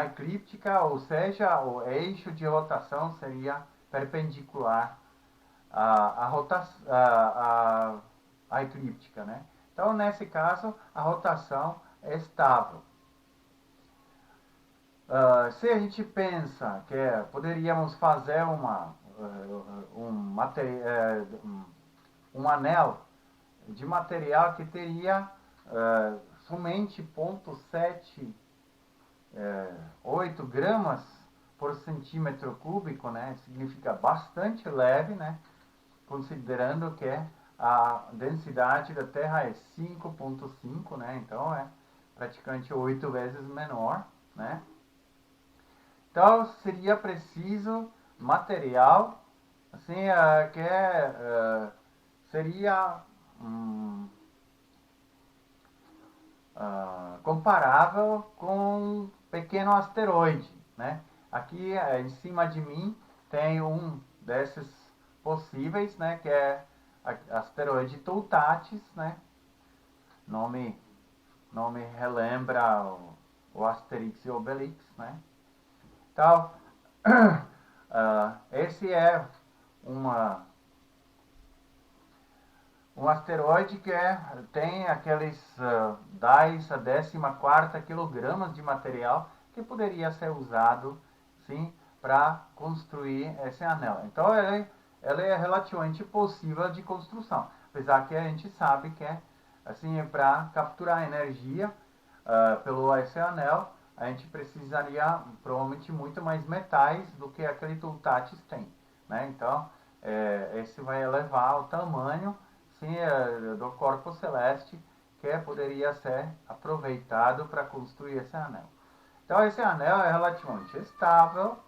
eclíptica, ou seja, o eixo de rotação seria perpendicular à eclíptica, né? Então, nesse caso, a rotação é estável. Se a gente pensa que poderíamos fazer um anel de material que teria somente 0,78 gramas por centímetro cúbico, né? Significa bastante leve, né? Considerando que a densidade da Terra é 5,5, né? Então praticamente 8 vezes menor, né? Então seria preciso material assim seria comparável com um pequeno asteroide, né? Aqui em cima de mim tem um desses possíveis, né? Que é asteroide Toutatis, né? Nome relembra o Asterix e Obelix, né? Então, esse é um asteroide que tem aqueles 10 a 14 quilogramas de material que poderia ser usado, sim, para construir esse anel. Então, ele é relativamente possível de construção, apesar que a gente sabe que assim, para capturar energia pelo esse anel, a gente precisaria provavelmente muito mais metais do que aquele Toutatis tem, né? Então, esse vai elevar o tamanho, sim, do corpo celeste que poderia ser aproveitado para construir esse anel. Então, esse anel é relativamente estável,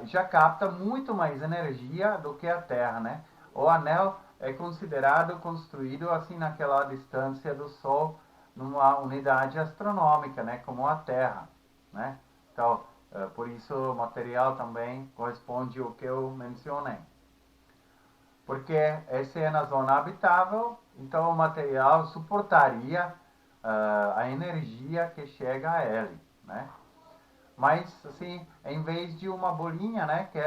já capta muito mais energia do que a Terra, né? O anel é considerado construído assim naquela distância do Sol, numa unidade astronômica, né? Como a Terra, né? Então, por isso o material também corresponde ao que eu mencionei. Porque esse é na zona habitável, então o material suportaria a energia que chega a ele, né? Mas, assim, em vez de uma bolinha, né, que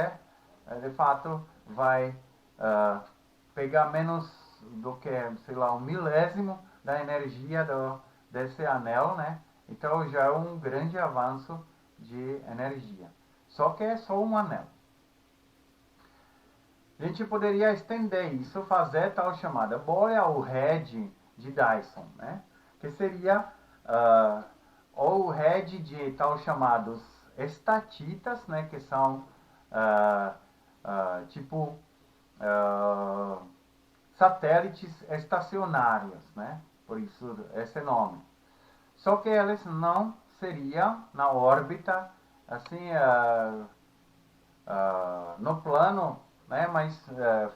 de fato vai pegar menos do que, sei lá, um milésimo da energia desse anel, né? Então já é um grande avanço de energia. Só que é só um anel. A gente poderia estender isso, fazer tal chamada bolha ou head de Dyson, né? Que seria ou o head de tal chamados estatitas, né? Que são tipo satélites estacionários, né? Por isso esse nome. Só que eles não seriam na órbita assim no plano, né? Mas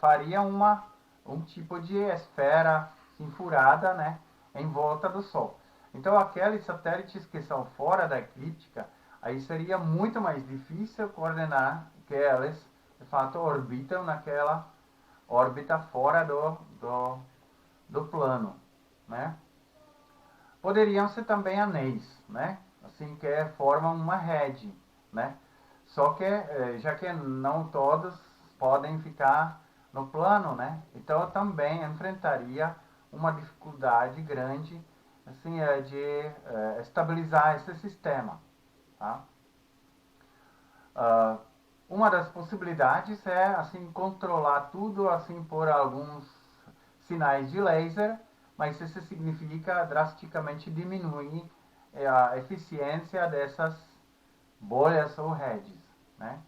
faria um tipo de esfera assim, furada, né? Em volta do Sol. Então aqueles satélites que são fora da eclíptica, aí seria muito mais difícil coordenar que eles de fato orbitam naquela órbita fora do plano, né? Poderiam ser também anéis, né? Assim que formam uma rede, né? Só que já que não todos podem ficar no plano, né? Então eu também enfrentaria uma dificuldade grande, assim, de estabilizar esse sistema, tá? Uma das possibilidades é assim controlar tudo assim por alguns sinais de laser, mas isso significa drasticamente diminuir a eficiência dessas bolhas ou redes, né?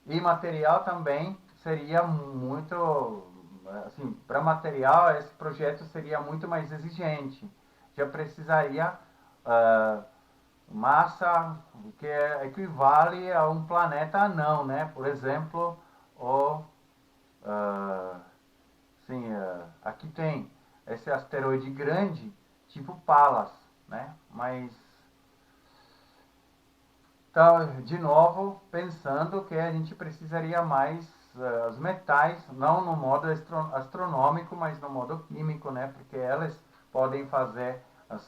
E material também seria muito, assim, para material esse projeto seria muito mais exigente. Já precisaria massa que equivale a um planeta anão, né? Por exemplo, aqui tem esse asteroide grande, tipo Pallas, né? Mas então, de novo, pensando que a gente precisaria mais os metais, não no modo astronômico, mas no modo químico, né? Porque elas podem fazer as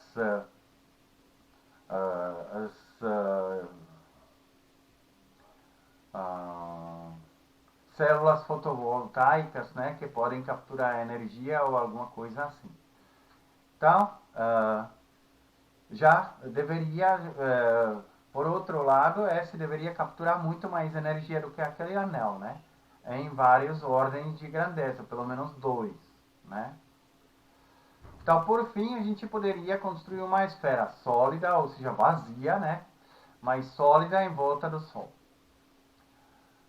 células fotovoltaicas, né? Que podem capturar energia ou alguma coisa assim. Então, já deveria, por outro lado, esse deveria capturar muito mais energia do que aquele anel, né? Em várias ordens de grandeza, pelo menos 2, né? Então, por fim, a gente poderia construir uma esfera sólida, ou seja, vazia, né? Mas sólida em volta do Sol.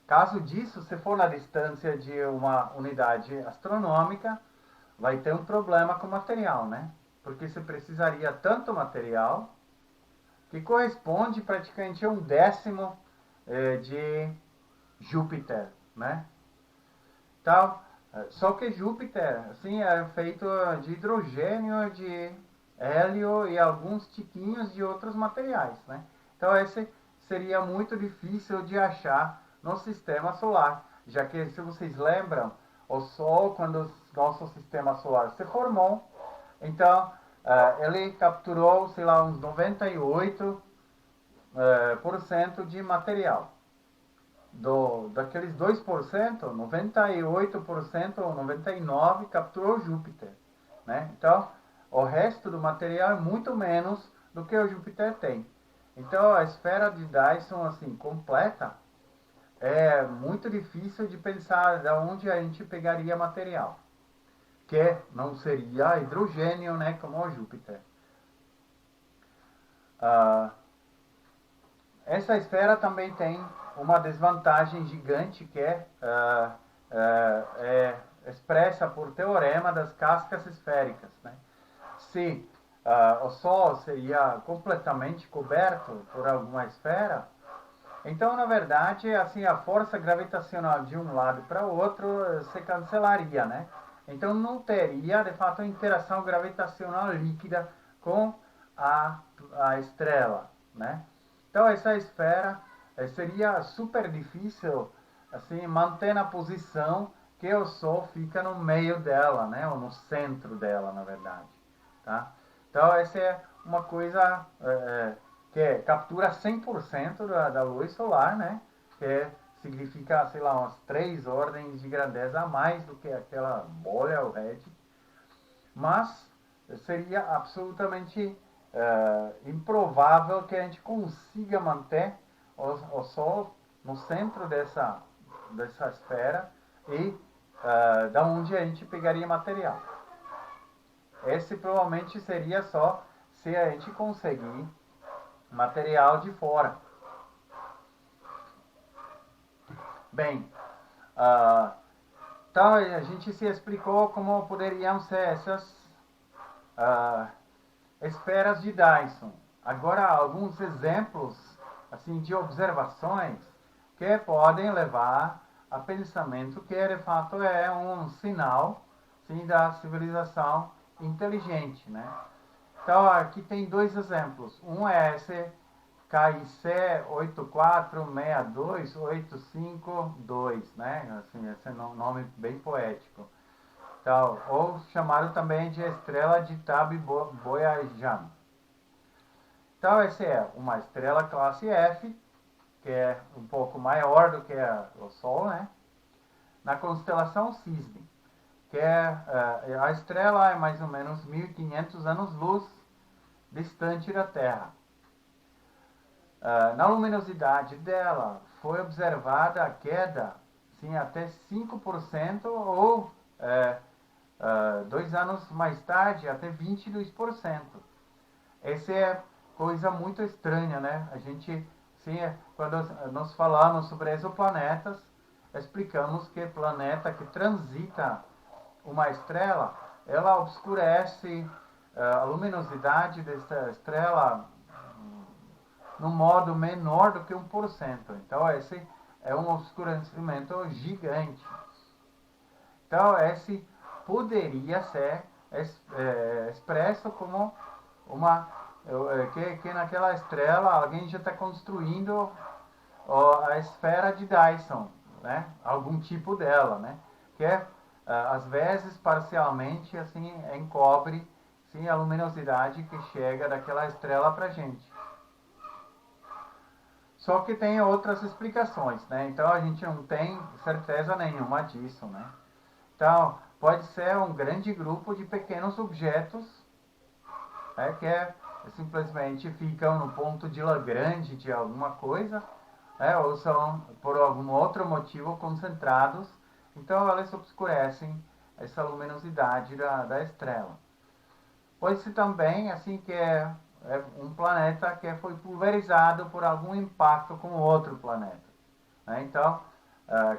Caso disso, se for na distância de uma unidade astronômica, vai ter um problema com o material, né? porque você precisaria tanto material que corresponde praticamente a 1/10 de Júpiter, né? Então, só que Júpiter, assim, é feito de hidrogênio, de hélio e alguns tiquinhos de outros materiais, né? Então, esse seria muito difícil de achar no sistema solar, já que, se vocês lembram, o Sol, quando o nosso sistema solar se formou, então, ele capturou, sei lá, uns 98% de material. Daqueles 2%, 98% ou 99% capturou Júpiter, né? Então, o resto do material é muito menos do que o Júpiter tem. Então, a esfera de Dyson, assim, completa, é muito difícil de pensar de onde a gente pegaria material, que não seria hidrogênio, né, como o Júpiter. Essa esfera também tem uma desvantagem gigante que é expressa por teorema das cascas esféricas, né? Se o Sol seria completamente coberto por alguma esfera, então, na verdade, assim, a força gravitacional de um lado para o outro se cancelaria, né? Então, não teria, de fato, interação gravitacional líquida com a estrela, né? Então, essa esfera seria super difícil, assim, manter na posição que o Sol fica no meio dela, né? Ou no centro dela, na verdade, tá? Então, essa é uma coisa que captura 100% da luz solar, né? Que significa, sei lá, umas 3 ordens de grandeza a mais do que aquela bolha, o RED. Mas seria absolutamente improvável que a gente consiga manter o Sol no centro dessa esfera e da onde a gente pegaria material. Esse provavelmente seria só se a gente conseguir material de fora. Bem, então a gente se explicou como poderiam ser essas esferas de Dyson. Agora, alguns exemplos assim de observações que podem levar a pensamento que de fato é um sinal, sim, da civilização inteligente, né? Então, aqui tem 2 exemplos. Um é esse KIC 8462852, né? Assim, esse é um nome bem poético. Então, ou chamado também de estrela de Tab Boyajan. Então, essa é uma estrela classe F, que é um pouco maior do que o Sol, né? Na constelação Cisne, que a estrela é mais ou menos 1500 anos-luz distante da Terra. Na luminosidade dela foi observada a queda, sim, até 5% ou 2 anos mais tarde até 22%. Essa é coisa muito estranha, né? A gente, sim, quando nós falamos sobre exoplanetas, explicamos que planeta que transita uma estrela, ela obscurece a luminosidade dessa estrela no modo menor do que 1%. Então, esse é um obscurecimento gigante. Então, esse poderia ser expresso como que naquela estrela alguém já está construindo a esfera de Dyson, né? Algum tipo dela, né? Que às vezes parcialmente assim encobre, sim, a luminosidade que chega daquela estrela para gente. Só que tem outras explicações, né? Então a gente não tem certeza nenhuma disso, né? Então pode ser um grande grupo de pequenos objetos, que simplesmente ficam no ponto de Lagrange de alguma coisa, ou são por algum outro motivo concentrados, então elas obscurecem essa luminosidade da estrela. Pode ser também assim que é um planeta que foi pulverizado por algum impacto com outro planeta, né? Então,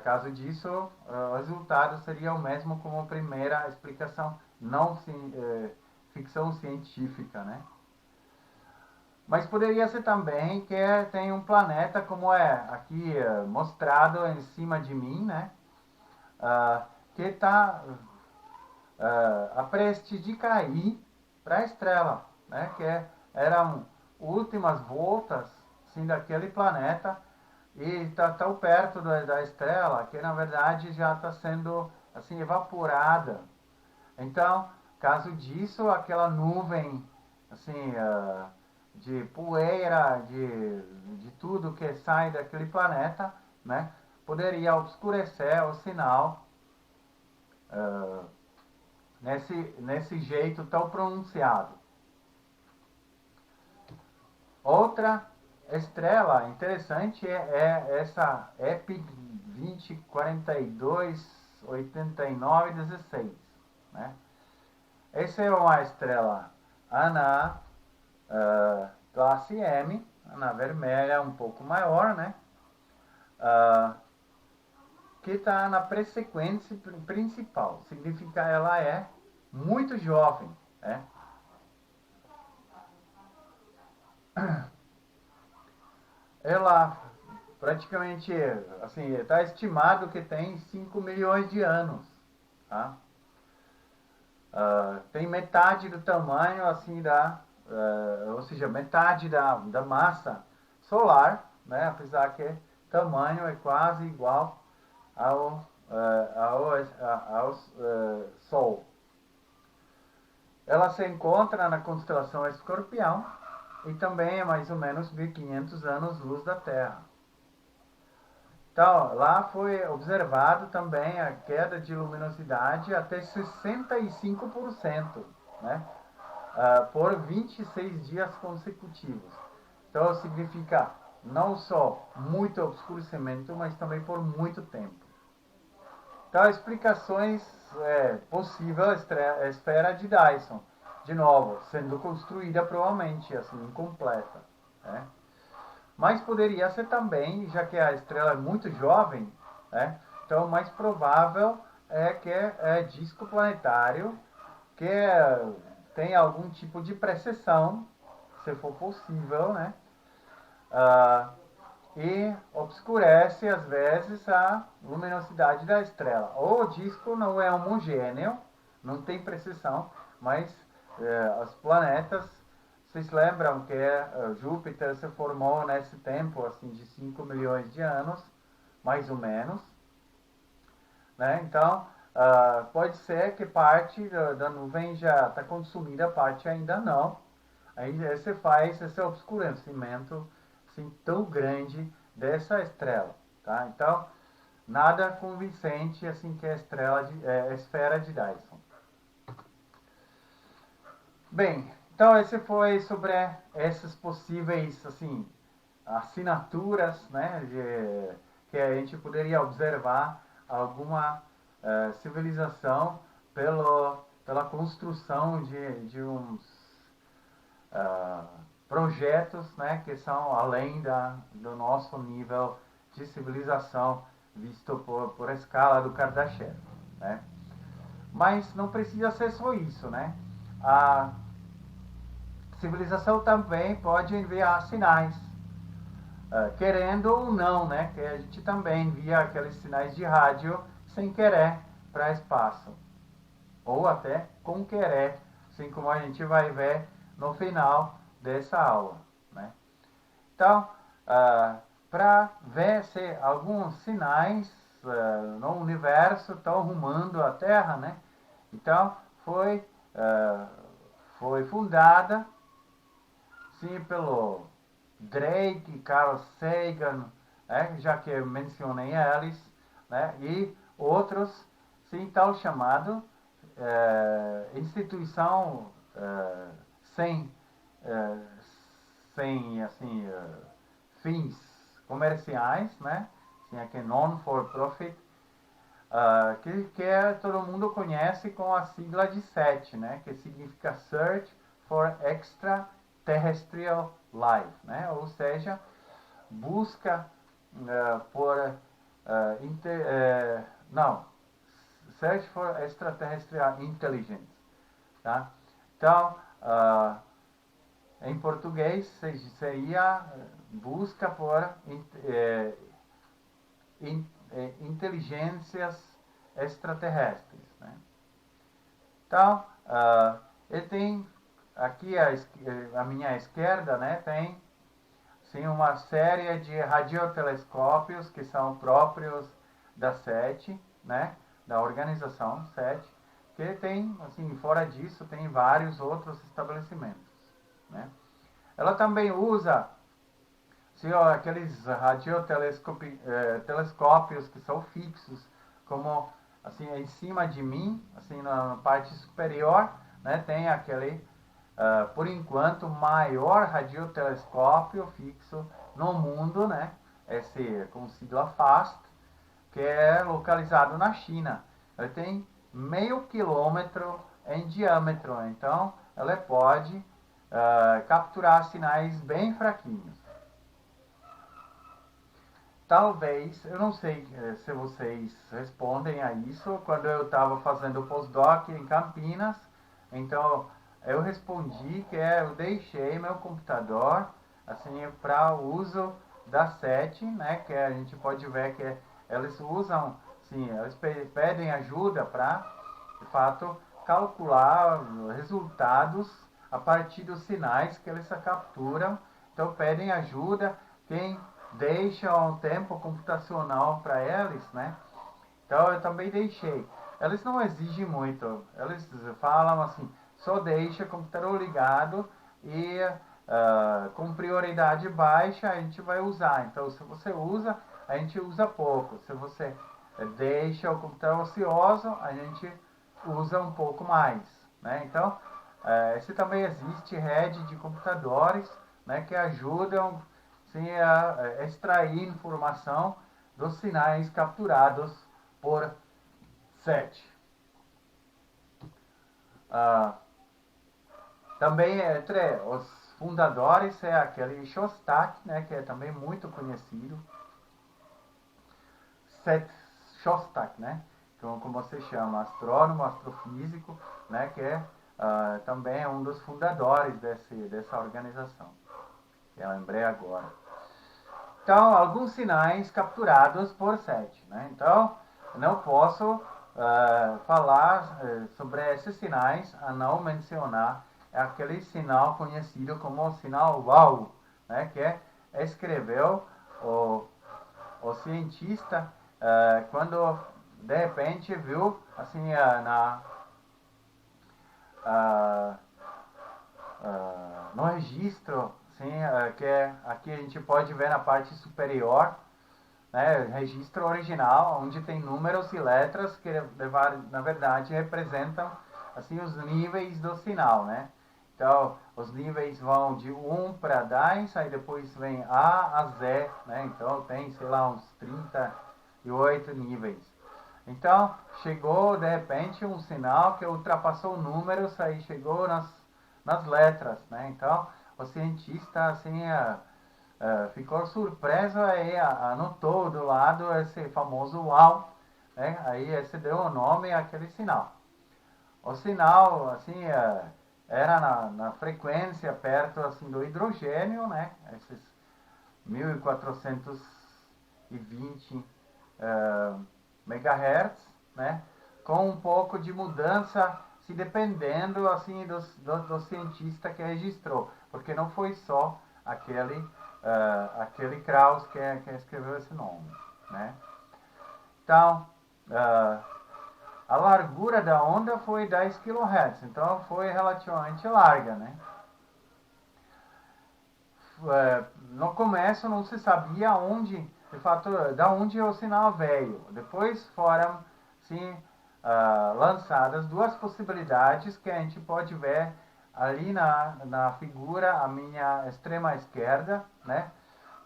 caso disso, o resultado seria o mesmo como a primeira explicação não ficção científica, né? Mas poderia ser também que tem um planeta como é aqui mostrado em cima de mim, né? Que está a prestes de cair para a estrela, né? Que eram últimas voltas assim, daquele planeta e está tão perto da estrela que na verdade já está sendo assim evaporada. Então, caso disso, aquela nuvem assim de poeira, de tudo que sai daquele planeta, né, poderia obscurecer o sinal nesse jeito tão pronunciado. Outra estrela interessante é essa EPIC 20428916, né? Essa é uma estrela Ana classe M, Ana vermelha um pouco maior, né? Que está na pressequência principal. Significa ela é muito jovem, né? Ela praticamente, assim, está estimado que tem 5 milhões de anos, tá? Tem metade do tamanho, assim, ou seja, metade da massa solar, né? Apesar que o tamanho é quase igual ao Sol. Ela se encontra na constelação Escorpião e também é mais ou menos 1500 anos-luz da Terra. Então, lá foi observado também a queda de luminosidade até 65%, né? Por 26 dias consecutivos. Então, significa não só muito obscurecimento, mas também por muito tempo. Então, explicações possível a esfera de Dyson, de novo, sendo construída provavelmente assim, incompleta, né? Mas poderia ser também, já que a estrela é muito jovem, né? Então, o mais provável é que é disco planetário, que tem algum tipo de precessão, se for possível, né? E obscurece às vezes a luminosidade da estrela. O disco não é homogêneo, não tem precisão, mas os planetas, vocês lembram que Júpiter se formou nesse tempo assim de 5 milhões de anos, mais ou menos, né? Então pode ser que parte da nuvem já está consumida, parte ainda não. Aí você faz esse obscurecimento assim, tão grande dessa estrela, tá? Então, nada convincente assim que a esfera de Dyson. Bem, então esse foi sobre essas possíveis assim assinaturas, né, que a gente poderia observar alguma civilização pela construção de uns projetos, né, que são além do nosso nível de civilização visto por escala do Kardashev, né? Mas não precisa ser só isso, né? A civilização também pode enviar sinais, querendo ou não, né? Que a gente também envia aqueles sinais de rádio sem querer para espaço, ou até com querer, assim como a gente vai ver no final dessa aula, né? Então, para ver se alguns sinais no universo estão rumando à Terra, né? Então, foi fundada, sim, pelo Drake, Carl Sagan, né? Já que eu mencionei eles, né? E outros, sim, tal chamado instituição sem assim fins comerciais, né? Assim, aqui non for profit, que todo mundo conhece com a sigla de SET, né? Que significa Search for Extraterrestrial Life, né? Ou seja, busca por Search for Extraterrestrial Intelligence, tá? Então, em português seria busca por inteligências extraterrestres, né? Então, ele tem aqui à minha esquerda, né, tem sim uma série de radiotelescópios que são próprios da SETI, né, da organização SETI, que tem, assim, fora disso, tem vários outros estabelecimentos, né. Ela também usa aqueles radiotelescópios que são fixos, como assim em cima de mim, assim na parte superior, né, tem aquele, por enquanto, maior radiotelescópio fixo no mundo, né, esse com sigla FAST, que é localizado na China. Ele tem meio quilômetro em diâmetro, então ela pode capturar sinais bem fraquinhos. Talvez, eu não sei se vocês respondem a isso, quando eu estava fazendo postdoc em Campinas, então eu respondi que eu deixei meu computador assim para uso da SETI, né, que a gente pode ver que eles usam, sim, eles pedem ajuda para, de fato, calcular resultados a partir dos sinais que eles capturam, então pedem ajuda, quem deixa um tempo computacional para eles, né? Então eu também deixei. Eles não exigem muito. Eles falam assim, só deixa o computador ligado e com prioridade baixa a gente vai usar. Então se você usa, a gente usa pouco. Se você deixa o computador ocioso, a gente usa um pouco mais, né? Então esse também existe rede de computadores, né, que ajudam sim, a extrair informação dos sinais capturados por SETI. Também entre os fundadores é aquele Shostak, né, que é também muito conhecido. Seth Shostak, né, como se chama, astrônomo, astrofísico, né, que é também um dos fundadores dessa organização. Eu lembrei agora. Então, alguns sinais capturados por SETI, né? Então, não posso falar sobre esses sinais a não mencionar aquele sinal conhecido como o sinal WOW, né? Que escreveu o cientista quando de repente viu assim no registro, sim, que aqui a gente pode ver na parte superior, né, registro original, onde tem números e letras que na verdade representam assim os níveis do sinal, né? Então, os níveis vão de 1 para 10, aí depois vem A a Z, né? Então tem, sei lá, uns 38 níveis. Então, chegou de repente um sinal que ultrapassou números, aí chegou nas letras, né? Então, o cientista assim ficou surpreso e anotou do lado esse famoso wow, né? Aí esse deu o nome àquele sinal. O sinal assim era na frequência perto assim do hidrogênio, né? Esses 1420 megahertz, né? Com um pouco de mudança, se dependendo assim do cientista que registrou, porque não foi só aquele Krauss que escreveu esse nome, né? Então, a largura da onda foi 10 kHz, então foi relativamente larga, né? No começo não se sabia onde, de fato, da onde o sinal veio. Depois foram, sim, lançadas duas possibilidades que a gente pode ver ali na figura à minha extrema esquerda, né?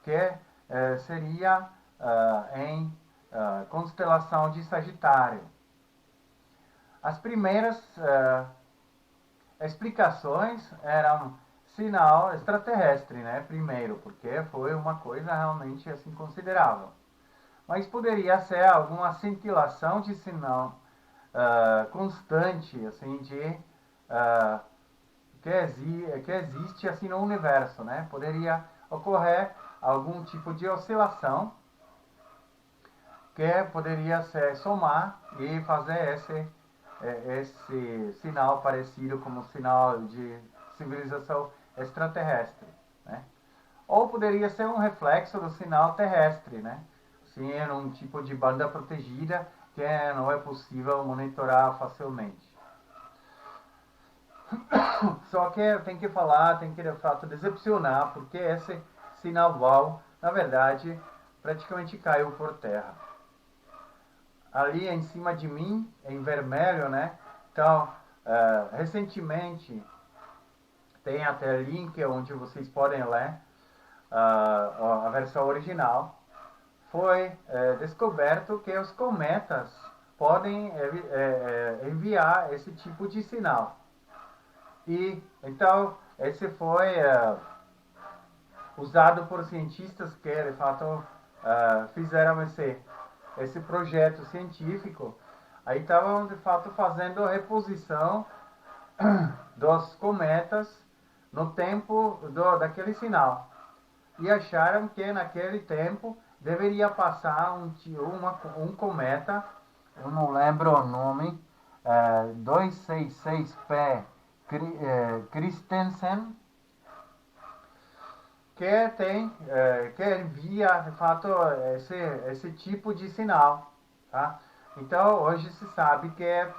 Que seria em constelação de Sagitário. As primeiras explicações eram sinal extraterrestre, né? Primeiro, porque foi uma coisa realmente assim considerável. Mas poderia ser alguma cintilação de sinal constante, assim, de que existe assim no universo, né? Poderia ocorrer algum tipo de oscilação que poderia se somar e fazer esse sinal parecido como sinal de civilização extraterrestre, né? Ou poderia ser um reflexo do sinal terrestre, né? Sim, é um tipo de banda protegida que não é possível monitorar facilmente. Só que tem que falar, tem que de fato decepcionar, porque esse sinal VAL, na verdade, praticamente caiu por terra. Ali em cima de mim, em vermelho, né? Então, recentemente, tem até link onde vocês podem ler a versão original. Foi descoberto que os cometas podem enviar esse tipo de sinal. E então esse foi usado por cientistas que de fato fizeram esse projeto científico. Aí estavam de fato fazendo a reposição dos cometas no tempo daquele sinal. E acharam que naquele tempo deveria passar um cometa, eu não lembro o nome, 266P Christensen, que envia de fato esse tipo de sinal, tá? Então hoje se sabe que é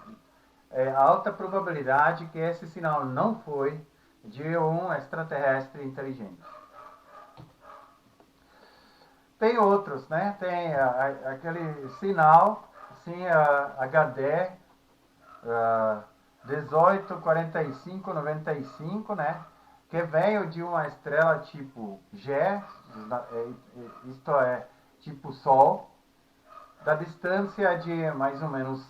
alta probabilidade que esse sinal não foi de um extraterrestre inteligente. Tem outros, né? Tem aquele sinal, assim, HD 184595, né? Que veio de uma estrela tipo G, isto é, tipo Sol, da distância de mais ou menos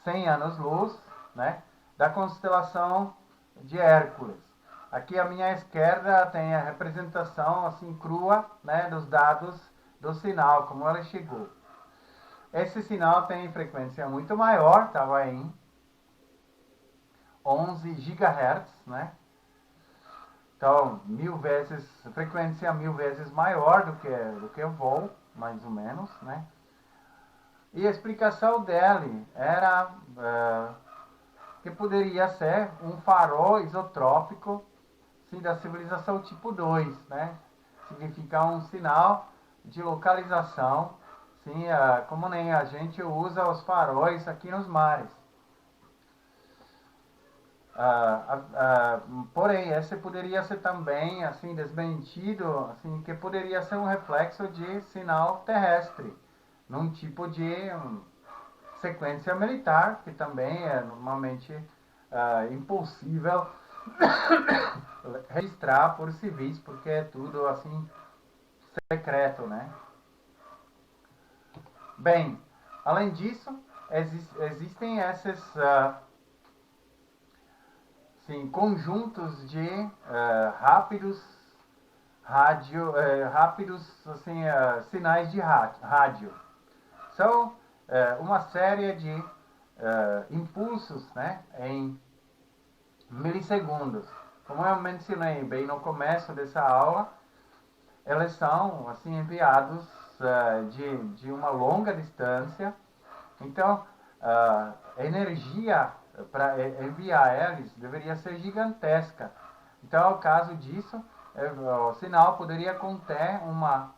100 anos-luz, né? Da constelação de Hércules. Aqui à minha esquerda tem a representação assim crua, né, dos dados do sinal, como ele chegou. Esse sinal tem frequência muito maior, estava em 11 GHz, né? Então, frequência 1000 vezes maior do que o voo, mais ou menos, né? E a explicação dele era que poderia ser um farol isotrópico, sim, da civilização tipo 2, né? Significa um sinal de localização, sim, como nem a gente usa os faróis aqui nos mares. Porém, esse poderia ser também assim desmentido, assim, que poderia ser um reflexo de sinal terrestre, num tipo de sequência militar, que também é normalmente impossível registrar por civis, porque é tudo assim secreto, né? Bem, além disso, existem esses conjuntos de rápidos assim, sinais de rádio. São uma série de impulsos, né, em milissegundos. Como eu mencionei bem no começo dessa aula, eles são assim enviados de uma longa distância. Então, a energia para enviar eles deveria ser gigantesca. Então, no caso disso, o sinal poderia conter uma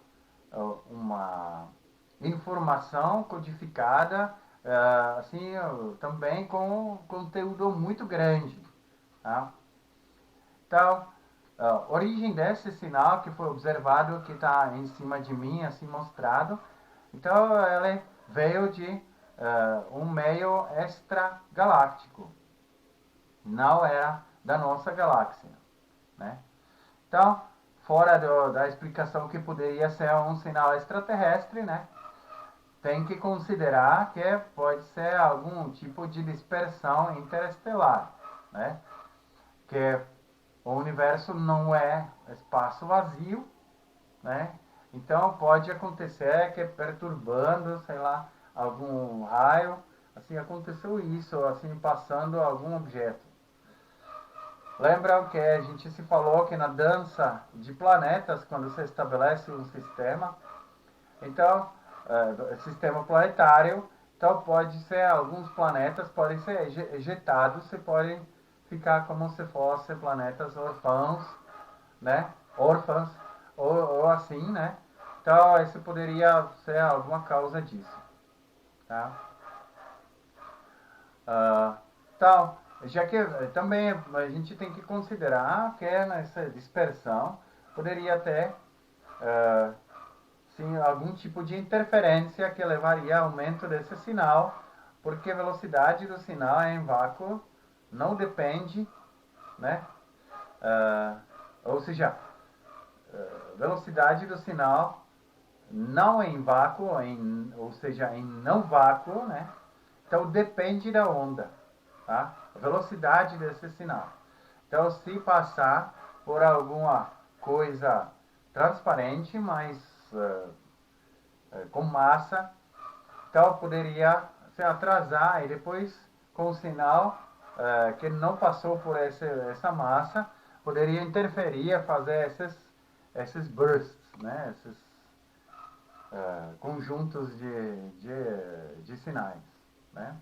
informação codificada, assim, também com um conteúdo muito grande. Tá? Então, a origem desse sinal que foi observado, que está em cima de mim, assim mostrado, então ele veio de um meio extragaláctico, não era da nossa galáxia, né? Então, fora da explicação que poderia ser um sinal extraterrestre, né? Tem que considerar que pode ser algum tipo de dispersão interestelar, né? Que o universo não é espaço vazio, né? Então pode acontecer que perturbando, sei lá, algum raio, assim aconteceu isso, assim passando algum objeto. Lembram que a gente se falou que na dança de planetas, quando se estabelece um sistema, então, sistema planetário, então pode ser, alguns planetas podem ser ejetados e podem ficar como se fossem planetas órfãos, né? Órfãos, ou assim, né? Então, esse poderia ser alguma causa disso, tá? Ah, então, já que também a gente tem que considerar que nessa dispersão poderia ter ah, sim, algum tipo de interferência que levaria ao aumento desse sinal, porque a velocidade do sinal em vácuo não depende, né? Ah, ou seja, velocidade do sinal não em vácuo, ou seja, em não vácuo, né? Então depende da onda, tá? A velocidade desse sinal. Então, se passar por alguma coisa transparente, mas com massa, então poderia se atrasar e depois com o sinal que não passou por essa massa, poderia interferir, fazer esses bursts, né? Esses conjuntos de sinais, né?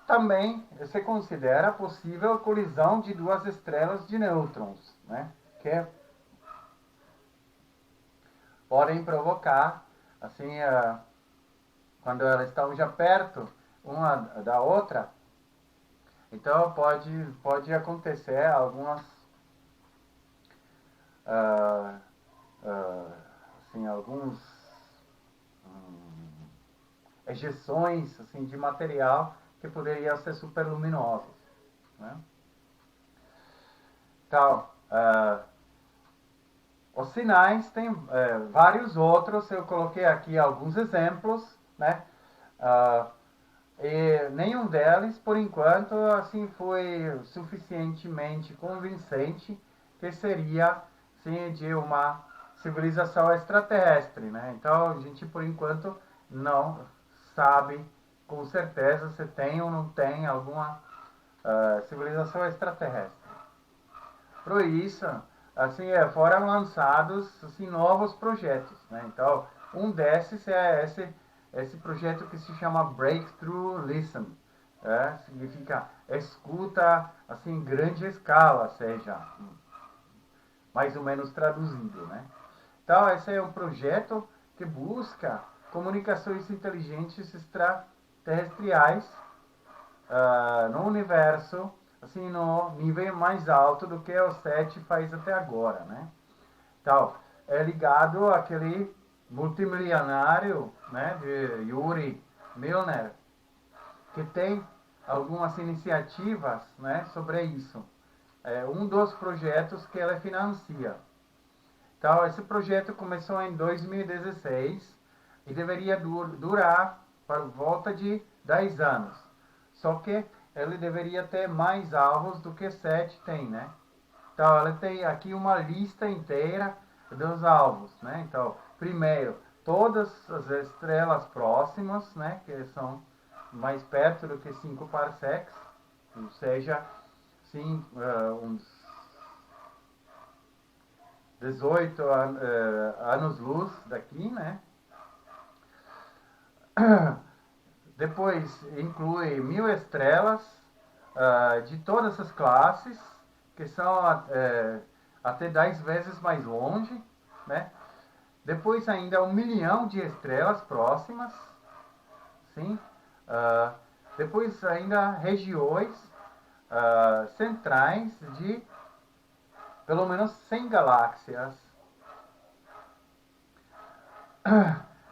Também se considera possível a colisão de duas estrelas de nêutrons, né? Que podem provocar, assim, quando elas estão já perto uma da outra, então pode acontecer algumas, ah, assim, alguns ejeções assim, de material que poderiam ser superluminosos, né? Então, os sinais tem vários outros, eu coloquei aqui alguns exemplos, né? Ah, e nenhum deles, por enquanto, assim foi suficientemente convincente que seria sim, de uma civilização extraterrestre, né? Então a gente, por enquanto, não sabe com certeza se tem ou não tem alguma civilização extraterrestre. Por isso, assim, foram lançados assim, novos projetos, né? Então, um desses é esse projeto que se chama Breakthrough Listen. Significa escuta assim, em grande escala, seja mais ou menos traduzido, né? Então, esse é um projeto que busca comunicações inteligentes extraterrestriais no universo, assim, no nível mais alto do que o SET faz até agora, né? Então, é ligado àquele multimilionário, né, de Yuri Milner, que tem algumas iniciativas, né, sobre isso. É um dos projetos que ela financia. Então, esse projeto começou em 2016 e deveria durar por volta de 10 anos. Só que ele deveria ter mais alvos do que 7 tem, né? Então, ela tem aqui uma lista inteira dos alvos, né? Então, primeiro, todas as estrelas próximas, né? Que são mais perto do que 5 parsecs, ou seja, sim, uns 18 anos-luz daqui, né? Depois inclui 1.000 estrelas de todas as classes, que são até 10 vezes mais longe, né? Depois ainda 1 milhão de estrelas próximas, sim? Uh, depois ainda regiões centrais de pelo menos 100 galáxias.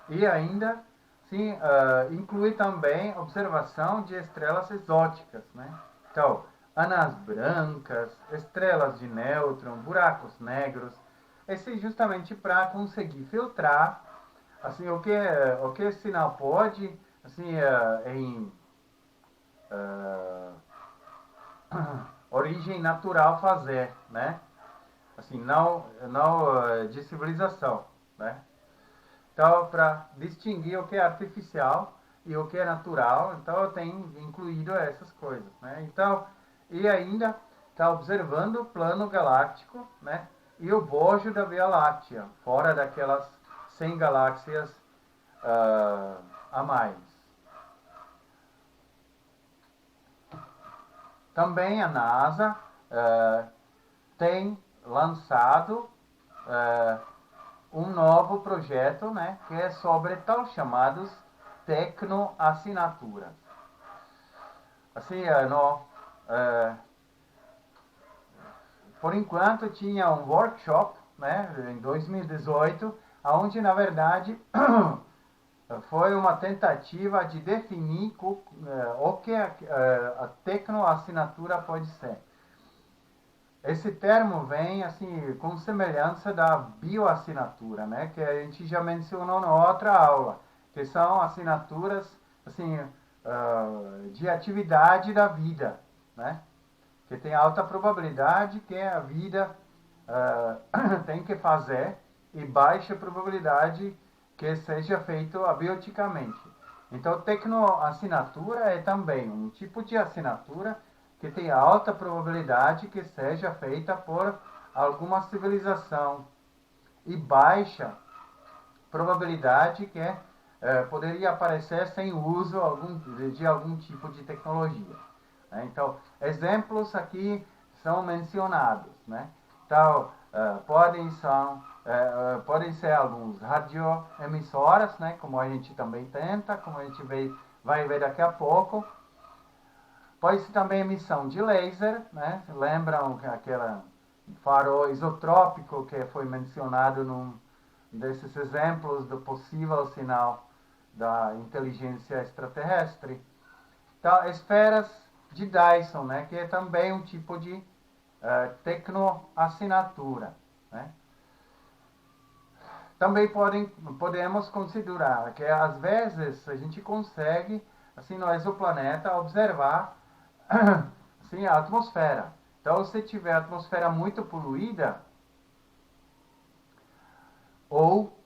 E ainda sim, inclui também observação de estrelas exóticas, né? Então, anãs brancas, estrelas de nêutron, buracos negros. Esse justamente para conseguir filtrar assim o que esse sinal pode assim em origem natural fazer, né? Assim, não de civilização, né? Então, para distinguir o que é artificial e o que é natural, então eu tenho incluído essas coisas, né? Então, e ainda está observando o plano galáctico, né? E o bojo da Via Láctea, fora daquelas 100 galáxias a mais. Também a NASA tem lançado um novo projeto, né, que é sobre tal chamados tecnoassinaturas. Assim, por enquanto tinha um workshop, né, em 2018, onde na verdade foi uma tentativa de definir o que a tecnoassinatura pode ser. Esse termo vem assim com semelhança da bioassinatura, né, que a gente já mencionou na outra aula, que são assinaturas assim de atividade da vida, né, que tem alta probabilidade que a vida tem que fazer e baixa probabilidade que seja feito abioticamente. Então, tecnoassinatura é também um tipo de assinatura que tem alta probabilidade que seja feita por alguma civilização e baixa probabilidade que poderia aparecer sem uso de algum tipo de tecnologia. Né? Então, exemplos aqui são mencionados. Né? Então, podem ser alguns radioemissoras, né? Como a gente também tenta, como a gente vai ver daqui a pouco. Pode ser também emissão de laser, né? Lembram aquele farol isotrópico que foi mencionado num desses exemplos do possível sinal da inteligência extraterrestre. Então, esferas de Dyson, né? Que é também um tipo de tecnoassinatura, né? Também podemos considerar que às vezes a gente consegue, assim, no exoplaneta, observar assim, a atmosfera. Então, se tiver a atmosfera muito poluída, ou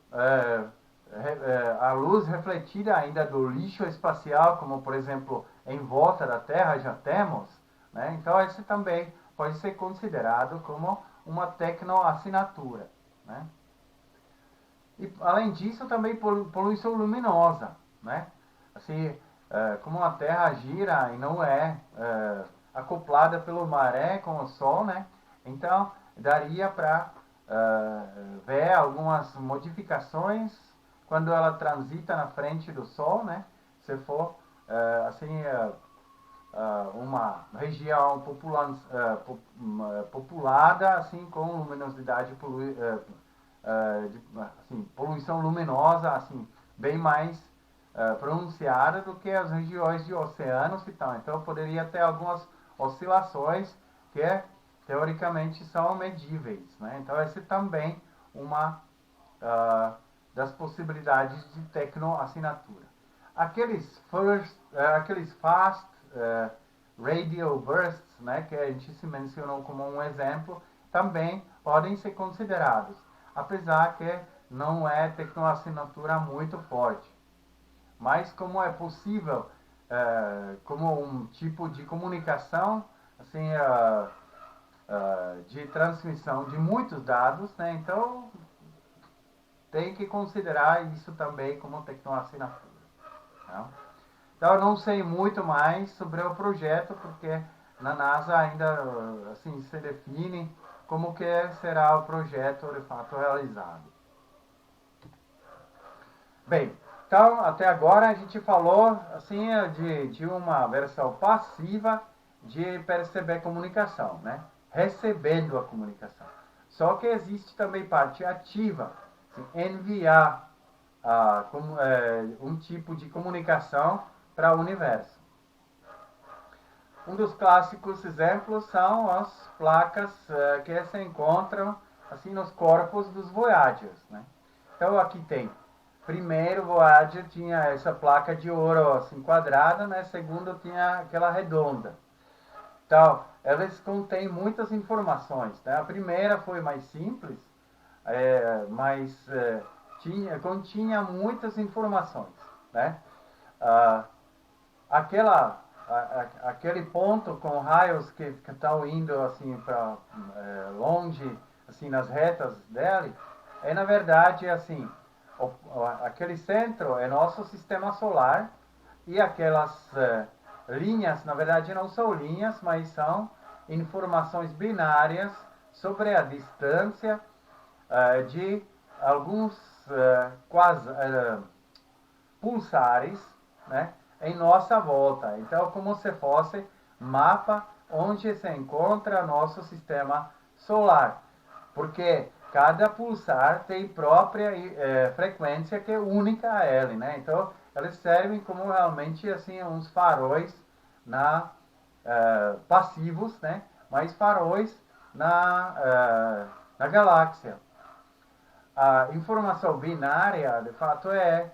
a luz refletida ainda do lixo espacial, como por exemplo em volta da Terra já temos, né? Então esse também pode ser considerado como uma tecnoassinatura, né? E além disso também poluição luminosa, né? Assim, como a Terra gira e não é acoplada pelo maré com o Sol, né? Então daria para ver algumas modificações quando ela transita na frente do Sol, né? Se for assim uma região populada assim com luminosidade assim, poluição luminosa assim bem mais pronunciada do que as regiões de oceanos e tal. Então poderia ter algumas oscilações que teoricamente são medíveis, né? Então esse também uma das possibilidades de tecnoassinatura. Aqueles fast radio bursts, né, que a gente se mencionou como um exemplo, também podem ser considerados, apesar que não é tecnoassinatura muito forte. Mas como é possível, como um tipo de comunicação, assim, de transmissão de muitos dados, né? Então tem que considerar isso também como tecnoassinatura. Tá? Então eu não sei muito mais sobre o projeto, porque na NASA ainda assim se define como que será o projeto de fato realizado. Bem, então até agora a gente falou assim de uma versão passiva de perceber comunicação, né? Recebendo a comunicação. Só que existe também parte ativa, assim, enviar um tipo de comunicação para o universo. Um dos clássicos exemplos são as placas que se encontram assim nos corpos dos Voyagers, né? Então aqui tem, primeiro Voyager tinha essa placa de ouro assim quadrada, né? Segundo tinha aquela redonda. Então elas contêm muitas informações, né? A primeira foi mais simples, mas continha muitas informações, né? Aquela aquele ponto com raios que estão indo assim para longe, assim nas retas dele, é na verdade assim, aquele centro é nosso sistema solar e aquelas linhas, na verdade não são linhas, mas são informações binárias sobre a distância de alguns pulsares, né, em nossa volta. Então, como se fosse mapa onde se encontra nosso sistema solar, porque cada pulsar tem própria frequência que é única a ele, né? Então, eles servem como realmente assim uns faróis passivos, né? Mas faróis na galáxia. A informação binária, de fato, é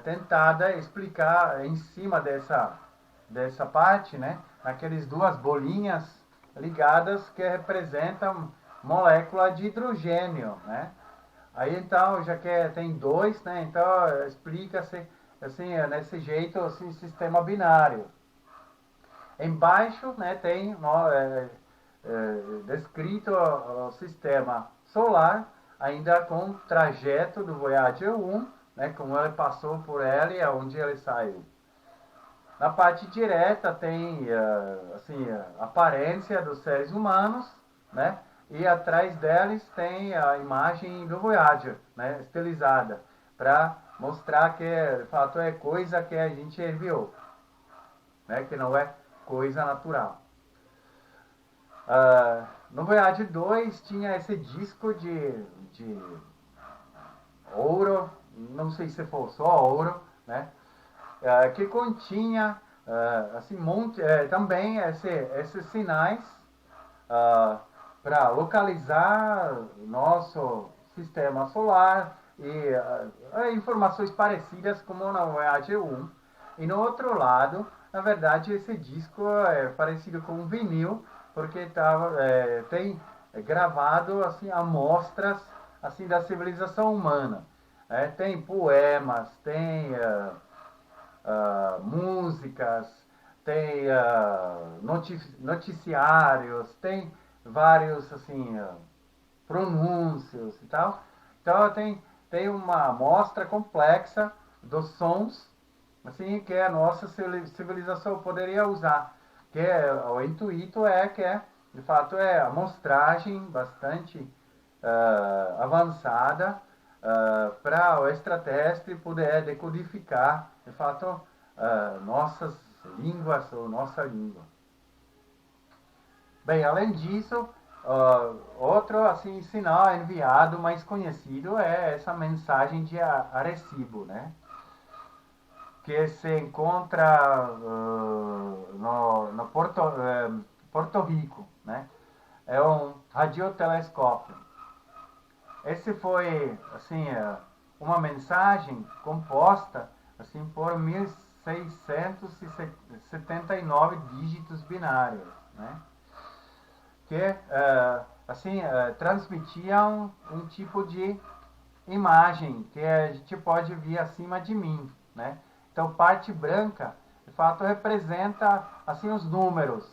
tentada explicar em cima dessa parte, né? Naqueles duas bolinhas ligadas que representam molécula de hidrogênio, né? Aí então, já que tem dois, né? Então explica-se assim, nesse jeito, assim, sistema binário. Embaixo, né, tem descrito o sistema solar, ainda com o trajeto do Voyager 1, né, como ele passou por ele e aonde ele saiu. Na parte direta tem assim, a aparência dos seres humanos, né, e atrás deles tem a imagem do Voyager, né, estilizada, para mostrar que de fato é coisa que a gente enviou, né, que não é coisa natural. No Voyager 2 tinha esse disco de ouro, não sei se for só ouro, né? Que continha assim, também esses sinais para localizar nosso sistema solar e informações parecidas como na Voyager 1. E no outro lado, na verdade, esse disco é parecido com um vinil, porque tem gravado assim amostras assim da civilização humana. Tem poemas, tem músicas, tem noticiários, tem vários assim pronúncios e tal. Então tem uma amostra complexa dos sons assim que a nossa civilização poderia usar. Que o intuito é que de fato é a amostragem bastante avançada para o extraterrestre poder decodificar de fato nossas línguas ou nossa língua. Bem, além disso, outro assim sinal enviado mais conhecido é essa mensagem de Arecibo, né? Que se encontra no Porto Rico, né? É um radiotelescópio. Esse foi assim uma mensagem composta assim por 1679 dígitos binários, né? Que assim transmitiam um tipo de imagem que a gente pode ver acima de mim, né? Então, parte branca, de fato, representa assim os números,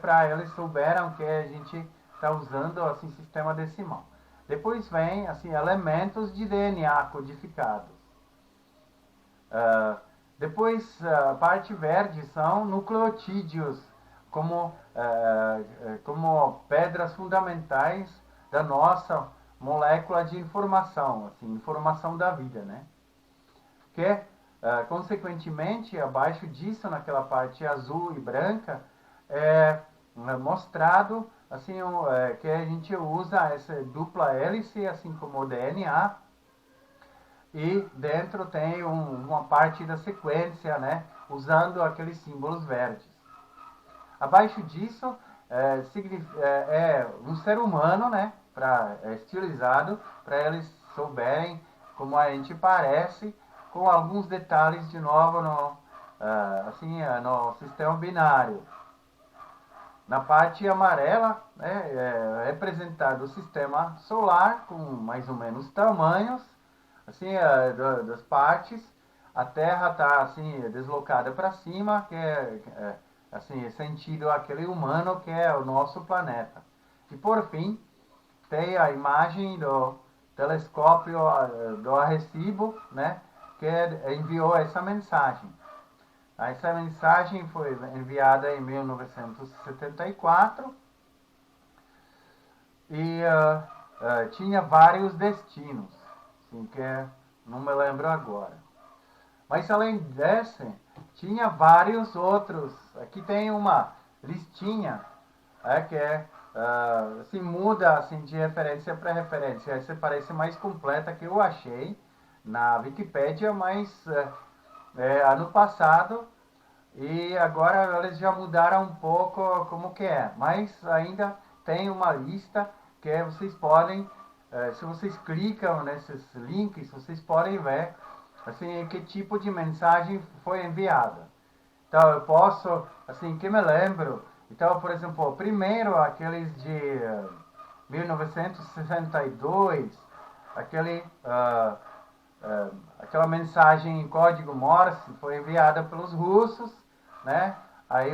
para eles souberam que a gente está usando assim sistema decimal. Depois vem assim elementos de DNA codificados. Depois, a parte verde são nucleotídeos, como pedras fundamentais da nossa molécula de informação, assim, informação da vida, né? Que, consequentemente, abaixo disso, naquela parte azul e branca, é mostrado assim, que a gente usa essa dupla hélice, assim como o DNA, e dentro tem uma parte da sequência, né, usando aqueles símbolos verdes. Abaixo disso é um ser humano, né, estilizado, para eles souberem como a gente parece, com alguns detalhes de novo no sistema binário. Na parte amarela, né, é representado o sistema solar com mais ou menos tamanhos, assim, das partes. A Terra está assim deslocada para cima, que assim, sentido aquele humano que é o nosso planeta. E por fim, tem a imagem do telescópio do Arecibo, né, que enviou essa mensagem. Essa mensagem foi enviada em 1974 e tinha vários destinos, assim, que não me lembro agora. Mas além desse, tinha vários outros. Aqui tem uma listinha que assim, muda assim, de referência para referência. Essa parece mais completa que eu achei na Wikipédia, mas ano passado e agora eles já mudaram um pouco como que é. Mas ainda tem uma lista que vocês podem, se vocês clicam nesses links, vocês podem ver assim, que tipo de mensagem foi enviada. Então eu posso, assim, que me lembro, então, por exemplo, primeiro aqueles de 1962, aquela mensagem em código Morse foi enviada pelos russos, né? Aí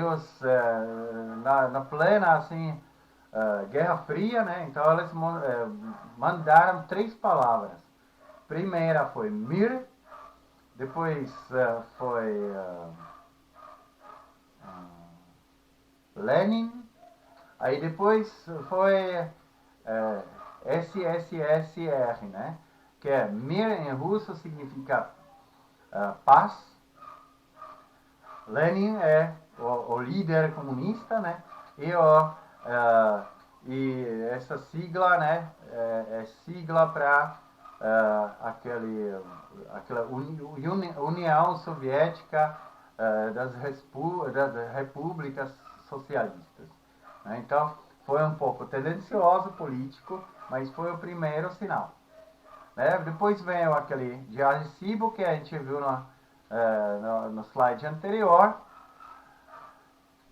na plena, assim, Guerra Fria, né? Então eles mandaram 3 palavras. Primeira foi Mir, depois foi Lenin, aí depois foi SSSR, né? Que é Mir em russo significa paz. Lenin é o líder comunista, né? E essa sigla, né? É sigla para aquela União Soviética das repúblicas socialistas. Né? Então, foi um pouco tendencioso político, mas foi o primeiro sinal. Né? Depois veio aquele de Arecibo, que a gente viu no slide anterior.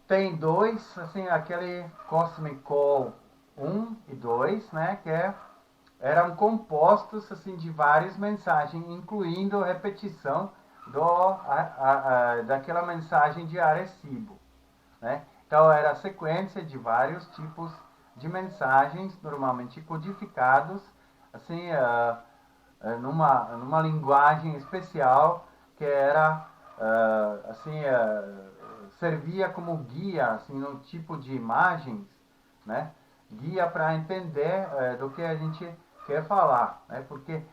Tem 2, assim, aquele Cosmic Call 1 e 2, né, que eram compostos assim, de várias mensagens, incluindo repetição daquela mensagem de Arecibo. Né? Então, era a sequência de vários tipos de mensagens, normalmente codificados, assim, numa linguagem especial que era, assim, servia como guia, assim, no tipo de imagens, né? Guia para entender do que a gente quer falar, né? Porque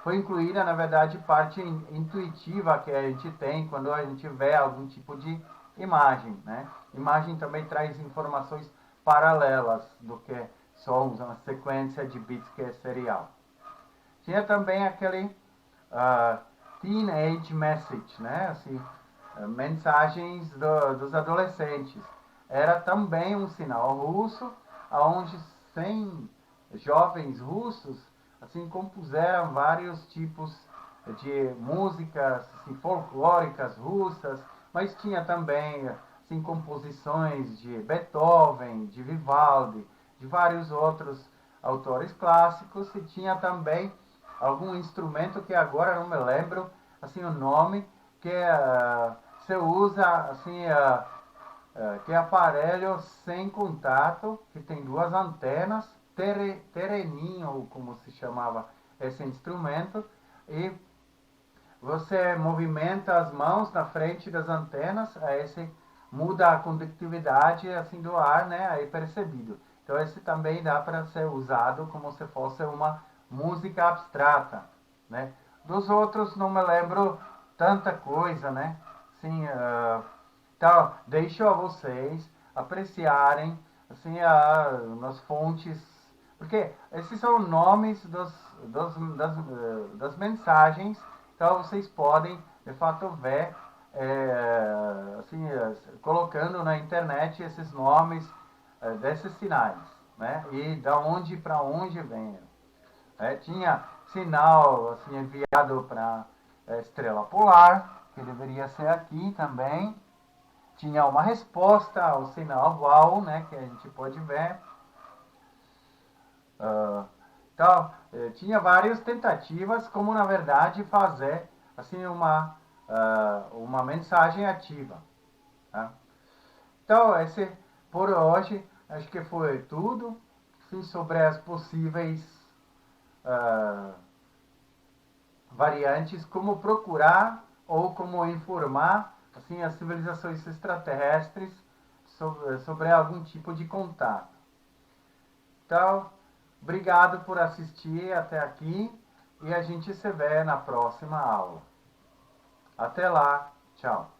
foi incluída, na verdade, parte intuitiva que a gente tem quando a gente vê algum tipo de imagem, né? Imagem também traz informações paralelas do que só uma sequência de bits que é serial. Tinha também aquele teenage message, né? Assim, mensagens dos adolescentes. Era também um sinal russo, onde 100 jovens russos assim compuseram vários tipos de músicas assim, folclóricas russas, mas tinha também assim, composições de Beethoven, de Vivaldi, de vários outros autores clássicos, e tinha também algum instrumento que agora não me lembro assim o nome, que se usa assim que é aparelho sem contato, que tem 2 antenas, tereninho, como se chamava esse instrumento, e você movimenta as mãos na frente das antenas, aí esse muda a condutividade assim do ar, né, aí percebido. Então esse também dá para ser usado como se fosse uma música abstrata, né. Dos outros não me lembro tanta coisa, né. Sim, então deixo a vocês apreciarem assim nas fontes, porque esses são nomes das mensagens. Então vocês podem de fato ver assim, colocando na internet esses nomes desses sinais, né? E da onde para onde vem. Tinha sinal assim, enviado para a estrela polar, que deveria ser aqui também. Tinha uma resposta ao sinal Wow, né, que a gente pode ver. Então, tinha várias tentativas como, na verdade, fazer assim, uma uma mensagem ativa. Tá? Então, por hoje, acho que foi tudo. Fiz sobre as possíveis variantes, como procurar ou como informar assim, as civilizações extraterrestres sobre algum tipo de contato. Então, obrigado por assistir até aqui e a gente se vê na próxima aula. Até lá, tchau.